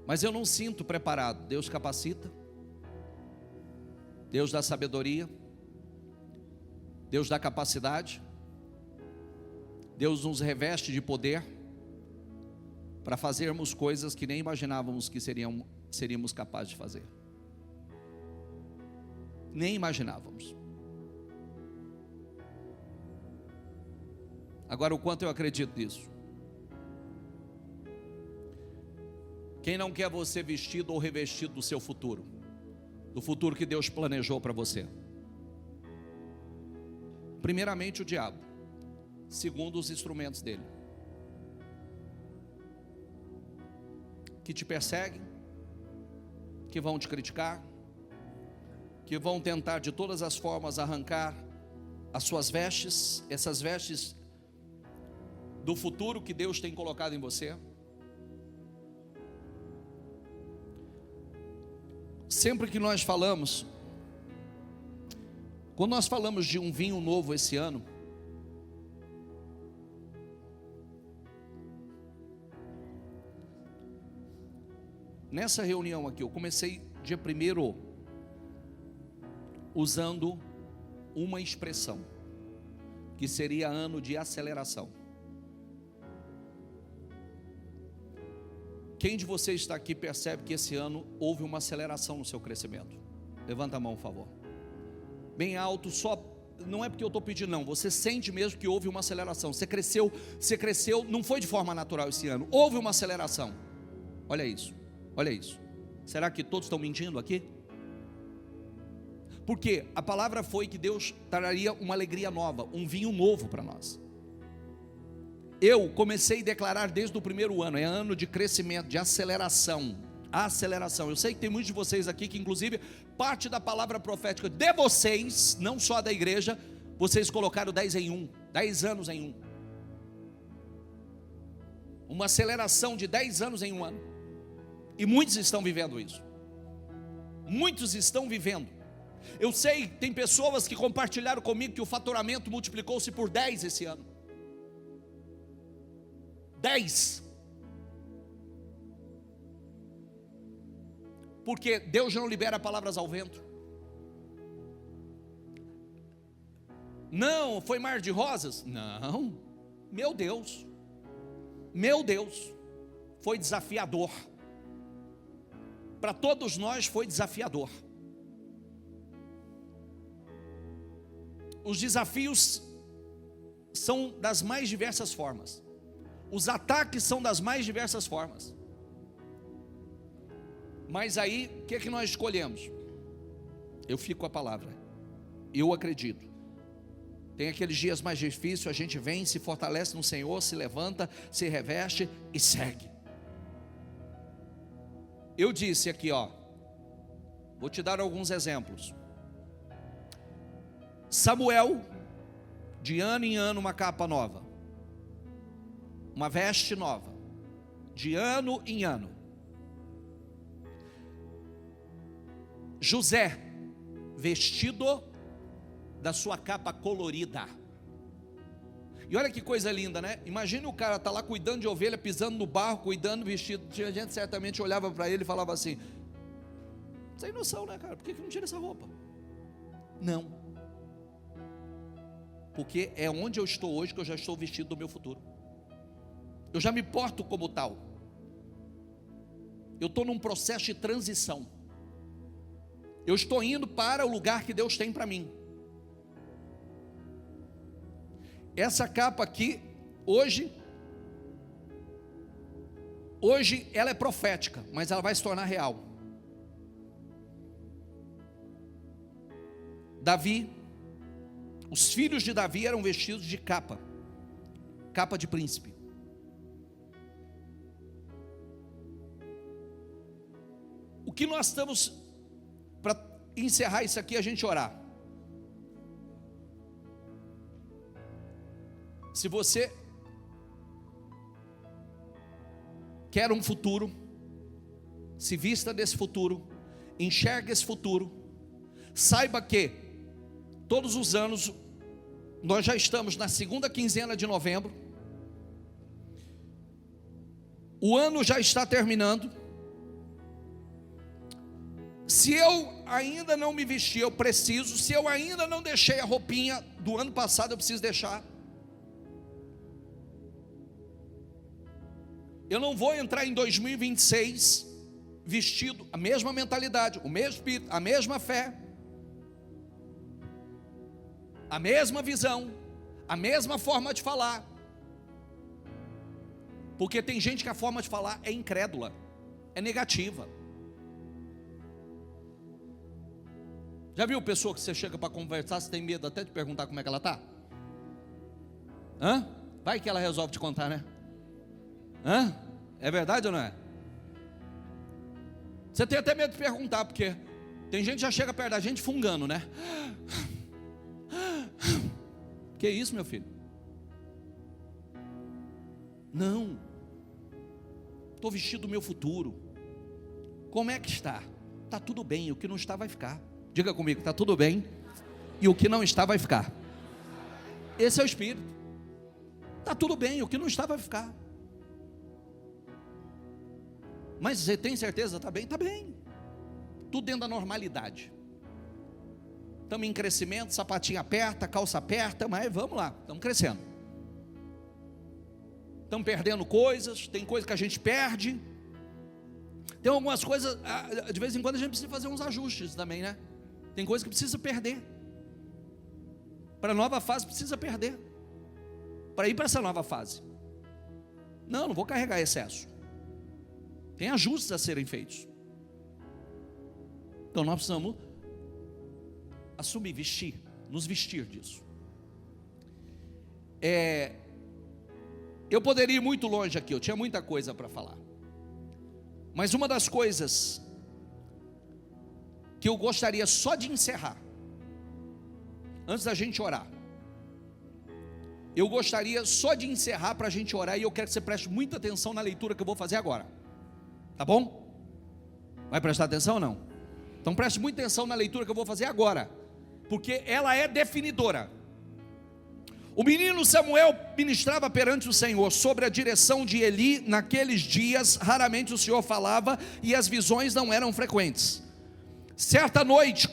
mas eu não sinto preparado. Deus capacita, Deus dá sabedoria, Deus dá capacidade, Deus nos reveste de poder para fazermos coisas que nem imaginávamos que seríamos capazes de fazer. Nem imaginávamos. Agora, o quanto eu acredito nisso? Quem não quer você vestido ou revestido do seu futuro? Do futuro que Deus planejou para você? Primeiramente o diabo, segundo os instrumentos dele, que te perseguem, que vão te criticar, que vão tentar de todas as formas arrancar as suas vestes, essas vestes do futuro que Deus tem colocado em você. Sempre que nós falamos, quando nós falamos de um vinho novo esse ano, nessa reunião aqui, eu comecei dia 1º usando uma expressão, que seria ano de aceleração. Quem de vocês está aqui percebe que esse ano houve uma aceleração no seu crescimento? Levanta a mão, por favor. Bem alto, só, não é porque eu estou pedindo não, você sente mesmo que houve uma aceleração. Você cresceu, não foi de forma natural esse ano, houve uma aceleração. Olha isso, olha isso. Será que todos estão mentindo aqui? Porque a palavra foi que Deus traria uma alegria nova, um vinho novo para nós. Eu comecei a declarar desde o 1º ano, é ano de crescimento, de aceleração. Aceleração. Eu sei que tem muitos de vocês aqui que inclusive parte da palavra profética de vocês, não só da igreja, vocês colocaram 10 em 1, 10 anos em 1. Uma aceleração de 10 anos em um ano. E muitos estão vivendo isso. Muitos estão vivendo. Eu sei, tem pessoas que compartilharam comigo que o faturamento multiplicou-se por 10 esse ano. 10. Porque Deus não libera palavras ao vento. Não, foi mar de rosas? Não, meu Deus, foi desafiador. Para todos nós foi desafiador. Os desafios são das mais diversas formas. Os ataques são das mais diversas formas. Mas aí, o que é que nós escolhemos? Eu fico com a palavra. Eu acredito. Tem aqueles dias mais difíceis, a gente vem, se fortalece no Senhor, se levanta, se reveste e segue. Eu disse aqui, ó, vou te dar alguns exemplos. Samuel, de ano em ano uma capa nova, uma veste nova, de ano em ano. José, vestido da sua capa colorida. E olha que coisa linda, né? Imagina o cara tá lá cuidando de ovelha, pisando no barro, cuidando, vestido. Tinha gente certamente olhava para ele e falava assim: sem noção, né, cara? Por que não tira essa roupa? Não, porque é onde eu estou hoje que eu já estou vestido do meu futuro. Eu já me porto como tal. Eu estou num processo de transição. Eu estou indo para o lugar que Deus tem para mim. Essa capa aqui, hoje ela é profética, mas ela vai se tornar real. Davi, os filhos de Davi eram vestidos de capa de príncipe. O que nós estamos, para encerrar isso aqui, a gente orar. Se você quer um futuro, se vista desse futuro, enxergue esse futuro, saiba que todos os anos, nós já estamos na segunda quinzena de novembro, o ano já está terminando. Se eu ainda não me vesti, eu preciso. Se eu ainda não deixei a roupinha do ano passado, eu preciso deixar. Eu não vou entrar em 2026 vestido, a mesma mentalidade, o mesmo espírito, a mesma fé, a mesma visão, a mesma forma de falar. Porque tem gente que a forma de falar é incrédula, é negativa. Já viu pessoa que você chega para conversar, você tem medo até de perguntar como é que ela está? Vai que ela resolve te contar, né? É verdade ou não é? Você tem até medo de perguntar, porque tem gente que já chega perto da gente fungando, né? Que isso, meu filho? Não. Estou vestido do meu futuro. Como é que está? Está tudo bem, o que não está vai ficar. Diga comigo, está tudo bem, e o que não está vai ficar. Esse é o espírito. Está tudo bem, o que não está vai ficar. Mas você tem certeza? Está bem? Está bem. Tudo dentro da normalidade. Estamos em crescimento, sapatinho aperta, calça aperta, mas vamos lá, estamos crescendo. Estamos perdendo coisas, tem coisa que a gente perde. Tem algumas coisas, de vez em quando a gente precisa fazer uns ajustes também, né? Tem coisa que precisa perder. Para a nova fase precisa perder. Para ir para essa nova fase. Não vou carregar excesso. Tem ajustes a serem feitos. Então nós precisamos assumir, vestir, nos vestir disso. Eu poderia ir muito longe aqui, eu tinha muita coisa para falar. Mas uma das coisas que eu gostaria só de encerrar, antes da gente orar, eu gostaria só de encerrar para a gente orar, e eu quero que você preste muita atenção na leitura que eu vou fazer agora, tá bom? Vai prestar atenção ou não? Então preste muita atenção na leitura que eu vou fazer agora, porque ela é definidora. O menino Samuel ministrava perante o Senhor sobre a direção de Eli. Naqueles dias raramente o Senhor falava, e as visões não eram frequentes. Certa noite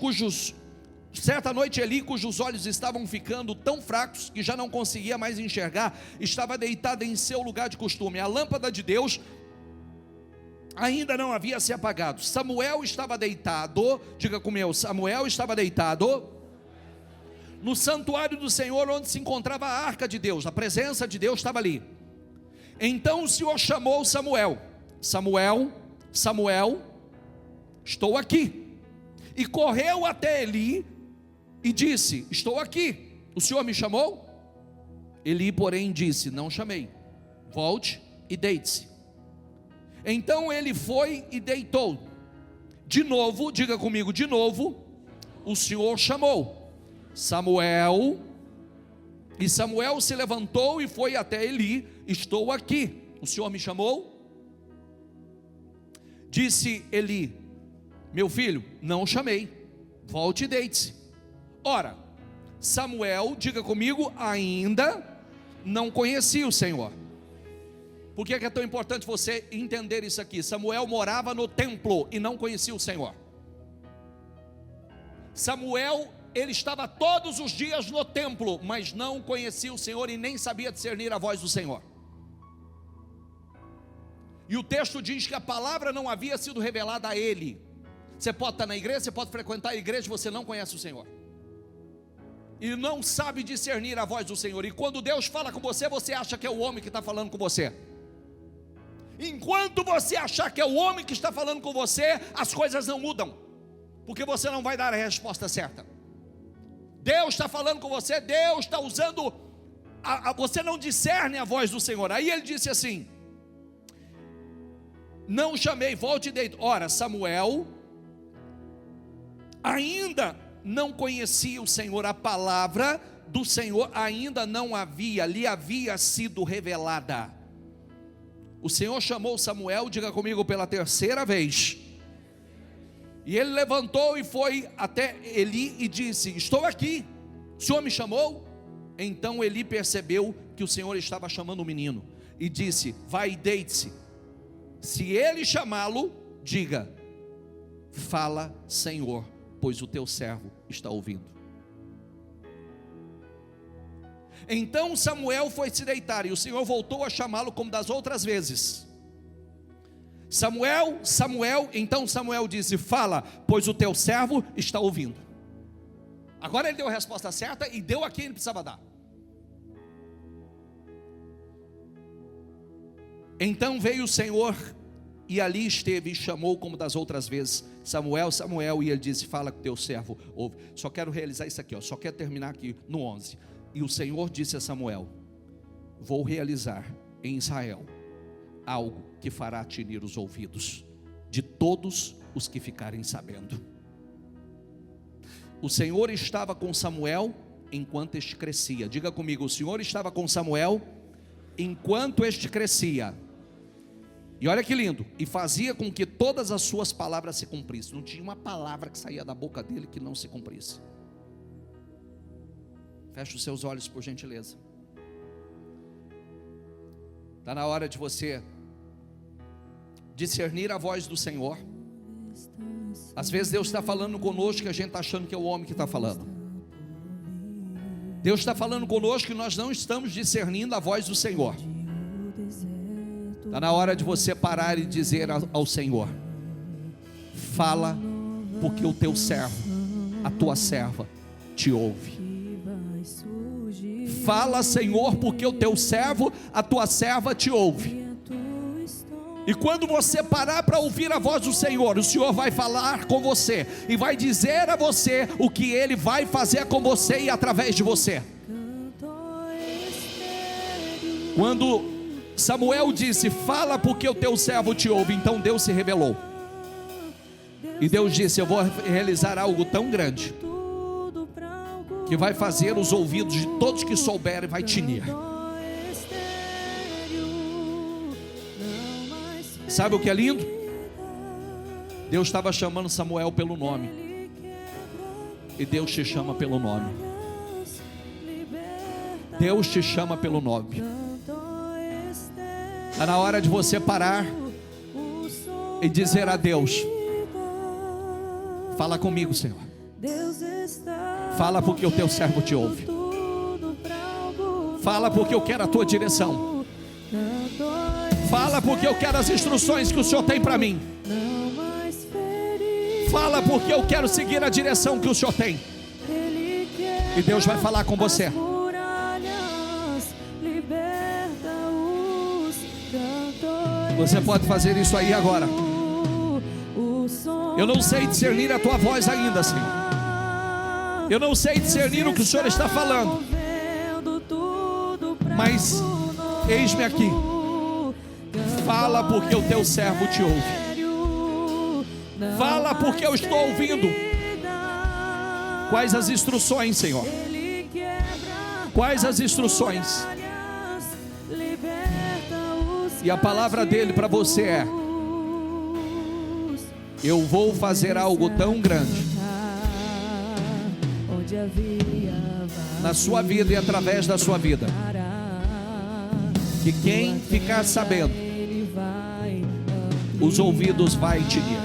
Eli, cujos olhos estavam ficando tão fracos que já não conseguia mais enxergar, estava deitado em seu lugar de costume. A lâmpada de Deus ainda não havia se apagado. Samuel estava deitado, diga comigo, Samuel estava deitado no santuário do Senhor, onde se encontrava a arca de Deus. A presença de Deus estava ali. Então o Senhor chamou Samuel: Samuel, Samuel, estou aqui. E correu até Eli e disse: estou aqui, o Senhor me chamou? Eli, porém, disse: não chamei, volte e deite-se. Então ele foi e deitou. De novo, diga comigo, de novo, o Senhor chamou: Samuel. E Samuel se levantou e foi até Eli: estou aqui, o Senhor me chamou? Disse Eli: meu filho, não chamei, volte e deite-se. Ora, Samuel, diga comigo, ainda não conhecia o Senhor. Por que é tão importante você entender isso aqui? Samuel morava no templo e não conhecia o Senhor. Samuel, ele estava todos os dias no templo, mas não conhecia o Senhor e nem sabia discernir a voz do Senhor. E o texto diz que a palavra não havia sido revelada a ele. Você pode estar na igreja, você pode frequentar a igreja, você não conhece o Senhor e não sabe discernir a voz do Senhor. E quando Deus fala com você, você acha que é o homem que está falando com você. Enquanto você achar que é o homem que está falando com você, as coisas não mudam, porque você não vai dar a resposta certa. Deus está falando com você, Deus está usando, você não discerne a voz do Senhor. Aí ele disse assim: não chamei, volte e deite. Ora, Samuel ainda não conhecia o Senhor, a palavra do Senhor ainda não lhe havia sido revelada. O Senhor chamou Samuel, diga comigo, pela terceira vez. E ele levantou e foi até Eli e disse: estou aqui, o Senhor me chamou? Então Eli percebeu que o Senhor estava chamando o menino e disse: vai e deite-se. Se ele chamá-lo, diga: fala, Senhor, pois o teu servo está ouvindo. Então Samuel foi se deitar, e o Senhor voltou a chamá-lo como das outras vezes. Samuel, Samuel. Então Samuel disse: fala, pois o teu servo está ouvindo. Agora ele deu a resposta certa e deu a quem ele precisava dar. Então veio o Senhor e ali esteve e chamou como das outras vezes: Samuel, Samuel. E ele disse: fala que teu servo ouve. Só quero realizar isso aqui, só quero terminar aqui no 11. E o Senhor disse a Samuel: vou realizar em Israel algo que fará tinir os ouvidos de todos os que ficarem sabendo. O Senhor estava com Samuel enquanto este crescia. Diga comigo: o Senhor estava com Samuel enquanto este crescia. E olha que lindo, e fazia com que todas as suas palavras se cumprissem. Não tinha uma palavra que saía da boca dele que não se cumprisse. Feche os seus olhos, por gentileza. Está na hora de você discernir a voz do Senhor. Às vezes Deus está falando conosco que a gente está achando que é o homem que está falando. Deus está falando conosco que nós não estamos discernindo a voz do Senhor. Está na hora de você parar e dizer ao Senhor: fala, porque o teu servo, a tua serva, te ouve. Fala, Senhor, porque o teu servo, a tua serva te ouve. E quando você parar para ouvir a voz do Senhor, o Senhor vai falar com você e vai dizer a você o que Ele vai fazer com você e através de você. Quando Samuel disse: fala porque o teu servo te ouve, então Deus se revelou. E Deus disse: eu vou realizar algo tão grande que vai fazer os ouvidos de todos que souberem, vai tinir. Sabe o que é lindo? Deus estava chamando Samuel pelo nome, e Deus te chama pelo nome. Deus te chama pelo nome. Está na hora de você parar e dizer a Deus: fala comigo, Senhor. Fala porque o teu servo te ouve. Fala porque eu quero a tua direção. Fala porque eu quero as instruções que o Senhor tem para mim. Fala porque eu quero seguir a direção que o Senhor tem. E Deus vai falar com você. Você pode fazer isso aí agora. Eu não sei discernir a tua voz ainda, Senhor. Eu não sei discernir o que o Senhor está falando, mas eis-me aqui. Fala porque o teu servo te ouve. Fala porque eu estou ouvindo. Quais as instruções, Senhor? Quais as instruções? E a palavra dele para você é: eu vou fazer algo tão grande na sua vida e através da sua vida, que quem ficar sabendo, os ouvidos vai tinir.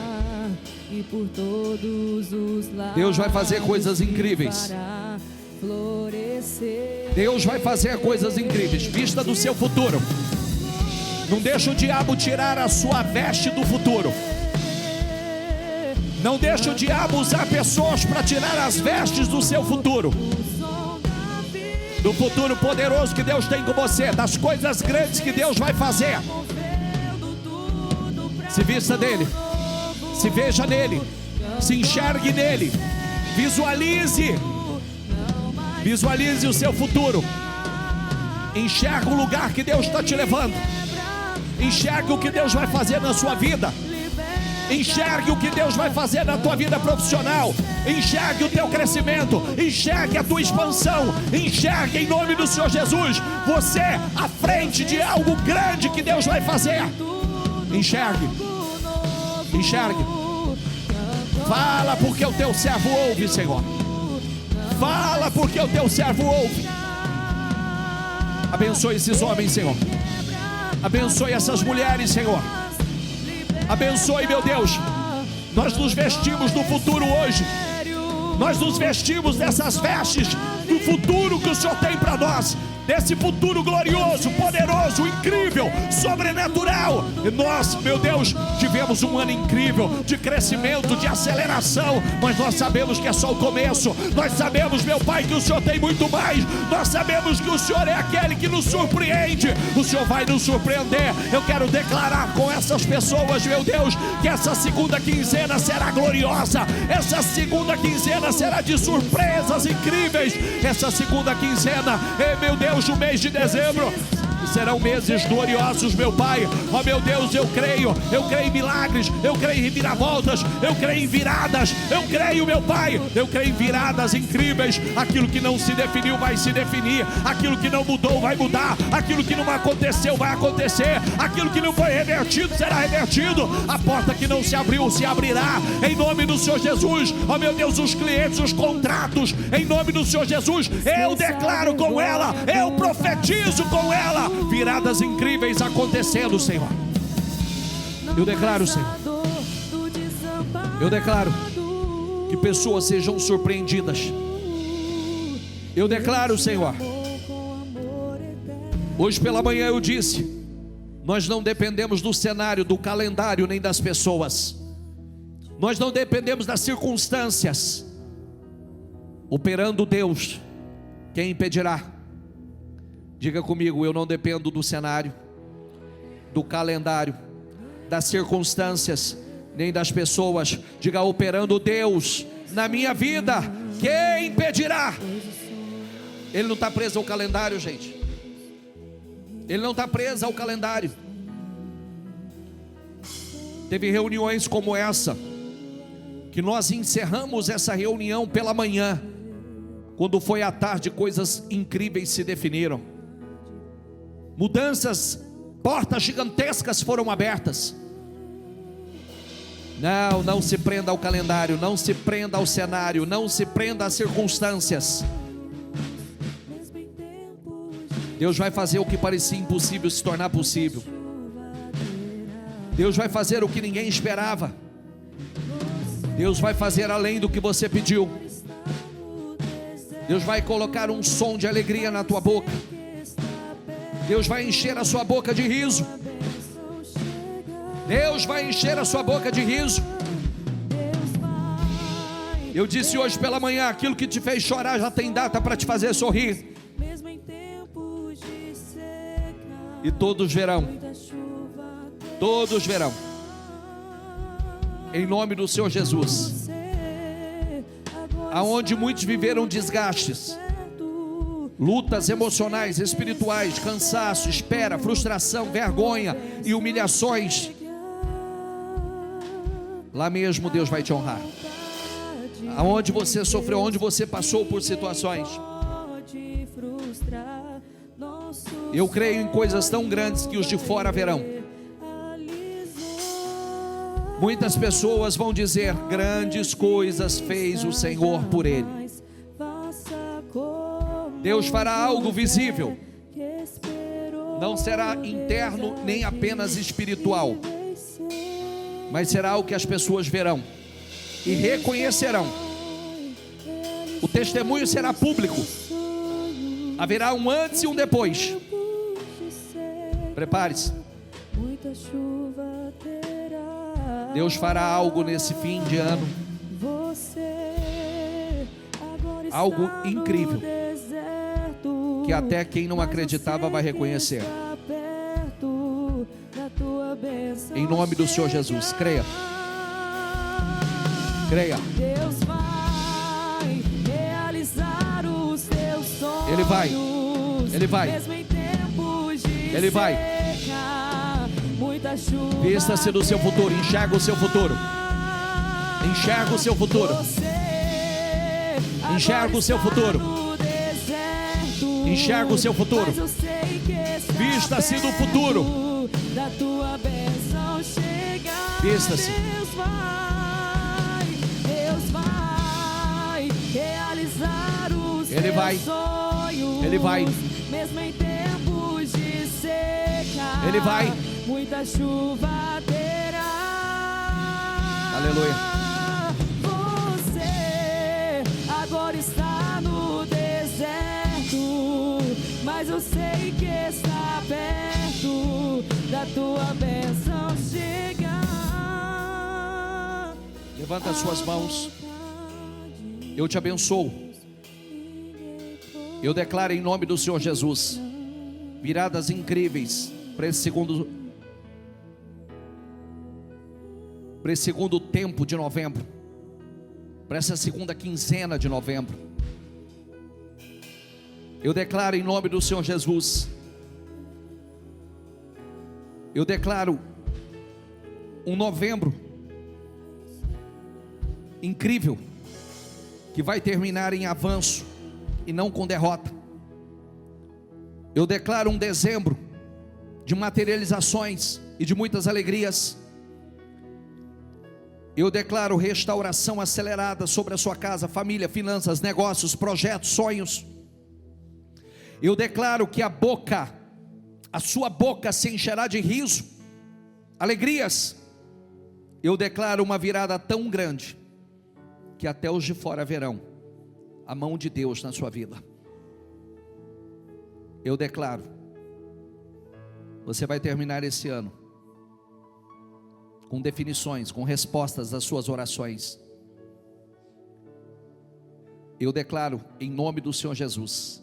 Deus vai fazer coisas incríveis. Deus vai fazer coisas incríveis. Vista do seu futuro. Não deixa o diabo tirar a sua veste do futuro. Não deixa o diabo usar pessoas para tirar as vestes do seu futuro, do futuro poderoso que Deus tem com você, das coisas grandes que Deus vai fazer. Se vista dele, se veja nele, se enxergue nele, visualize o seu futuro. Enxerga o lugar que Deus está te levando. Enxerga o que Deus vai fazer na sua vida. Enxergue o que Deus vai fazer na tua vida profissional. Enxergue o teu crescimento. Enxergue a tua expansão. Enxergue em nome do Senhor Jesus você à frente de algo grande que Deus vai fazer. Enxergue. Enxergue. Fala porque o teu servo ouve, Senhor. Fala porque o teu servo ouve. Abençoe esses homens, Senhor. Abençoe essas mulheres, Senhor. Abençoe, meu Deus. Nós nos vestimos do futuro hoje. Nós nos vestimos dessas vestes do futuro que o Senhor tem para nós. Desse futuro glorioso, poderoso, incrível, sobrenatural. E nós, meu Deus, tivemos um ano incrível de crescimento, de aceleração. Mas nós sabemos que é só o começo. Nós sabemos, meu Pai, que o Senhor tem muito mais. Nós sabemos que o Senhor é aquele que nos surpreende. O Senhor vai nos surpreender. Eu quero declarar com essas pessoas, meu Deus, que essa segunda quinzena será gloriosa. Essa segunda quinzena será de surpresas incríveis. Essa segunda quinzena, meu Deus, o mês de dezembro serão meses gloriosos, meu Pai. Ó meu Deus, eu creio em milagres, eu creio em reviravoltas, eu creio em viradas, eu creio, meu Pai, eu creio em viradas incríveis. Aquilo que não se definiu vai se definir, aquilo que não mudou vai mudar, aquilo que não aconteceu vai acontecer, aquilo que não foi revertido será revertido, a porta que não se abriu se abrirá, em nome do Senhor Jesus. Ó meu Deus, os clientes, os contratos, em nome do Senhor Jesus, eu declaro com ela, eu profetizo com ela, viradas incríveis acontecendo, Senhor. Eu declaro, Senhor, eu declaro que pessoas sejam surpreendidas. Eu declaro, Senhor, hoje pela manhã eu disse, nós não dependemos do cenário, do calendário, nem das pessoas. Nós não dependemos das circunstâncias. Operando Deus, quem impedirá? Diga comigo, eu não dependo do cenário, do calendário, das circunstâncias, nem das pessoas. Diga, operando Deus na minha vida, quem impedirá? Ele não está preso ao calendário, gente. Ele não está preso ao calendário. Teve reuniões como essa, que nós encerramos essa reunião pela manhã. Quando foi à tarde, coisas incríveis se definiram. Mudanças, portas gigantescas foram abertas. Não se prenda ao calendário, não se prenda ao cenário, não se prenda às circunstâncias. Deus vai fazer o que parecia impossível se tornar possível. Deus vai fazer o que ninguém esperava. Deus vai fazer além do que você pediu. Deus vai colocar um som de alegria na tua boca. Deus vai encher a sua boca de riso. Deus vai encher a sua boca de riso. Eu disse hoje pela manhã, aquilo que te fez chorar já tem data para te fazer sorrir. E todos verão. Todos verão. Em nome do Senhor Jesus. Aonde muitos viveram desgastes, lutas emocionais, espirituais, cansaço, espera, frustração, vergonha e humilhações, lá mesmo Deus vai te honrar. Aonde você sofreu, onde você passou por situações, eu creio em coisas tão grandes que os de fora verão. Muitas pessoas vão dizer, grandes coisas fez o Senhor por ele. Deus fará algo visível. Não será interno nem apenas espiritual, mas será algo que as pessoas verão e reconhecerão. O testemunho será público. Haverá um antes e um depois. Prepare-se. Deus fará algo nesse fim de ano, algo incrível, que até quem não acreditava vai reconhecer. Em nome do Senhor Jesus, creia. Creia. Deus vai realizar os teus sonhos. Ele vai. Ele vai. Mesmo em tempos de Ele vai. seca, muita chuva. Vista-se do seu futuro, enxerga o seu futuro. Enxerga o seu futuro. Enxerga o seu futuro. Enxerga o seu futuro. Vista-se do futuro. Da tua bênção chegar. Vista-se. Deus vai realizar os Ele vai. teus sonhos. Ele vai. Mesmo em tempos de seca. Ele vai. Muita chuva terá. Aleluia. Você agora está no deserto, mas eu sei que está perto da tua bênção chegar. Levanta as suas mãos. Eu te abençoo. Eu declaro em nome do Senhor Jesus viradas incríveis para esse segundo tempo de novembro, para essa segunda quinzena de novembro. Eu declaro em nome do Senhor Jesus, eu declaro um novembro incrível, que vai terminar em avanço e não com derrota. Eu declaro um dezembro de materializações e de muitas alegrias. Eu declaro restauração acelerada sobre a sua casa, família, finanças, negócios, projetos, sonhos. Eu declaro que a sua boca se encherá de riso, alegrias. Eu declaro uma virada tão grande que até os de fora verão a mão de Deus na sua vida. Eu declaro, você vai terminar esse ano com definições, com respostas às suas orações. Eu declaro em nome do Senhor Jesus,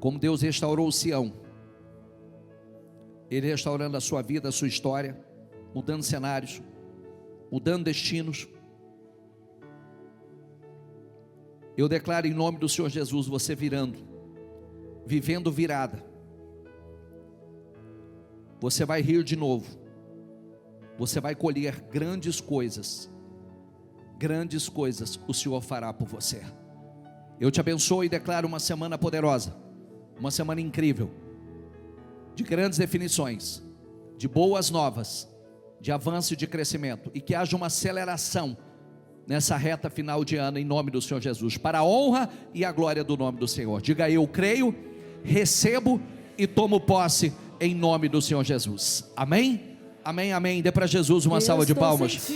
como Deus restaurou Sião, Ele restaurando a sua vida, a sua história, mudando cenários, mudando destinos. Eu declaro em nome do Senhor Jesus, você vivendo virada. Você vai rir de novo. Você vai colher grandes coisas. Grandes coisas o Senhor fará por você. Eu te abençoo e declaro uma semana poderosa, uma semana incrível, de grandes definições, de boas novas, de avanço e de crescimento, e que haja uma aceleração nessa reta final de ano, em nome do Senhor Jesus, para a honra e a glória do nome do Senhor. Diga: eu creio, recebo e tomo posse em nome do Senhor Jesus. Amém? Amém, amém. Dê para Jesus uma salva de palmas.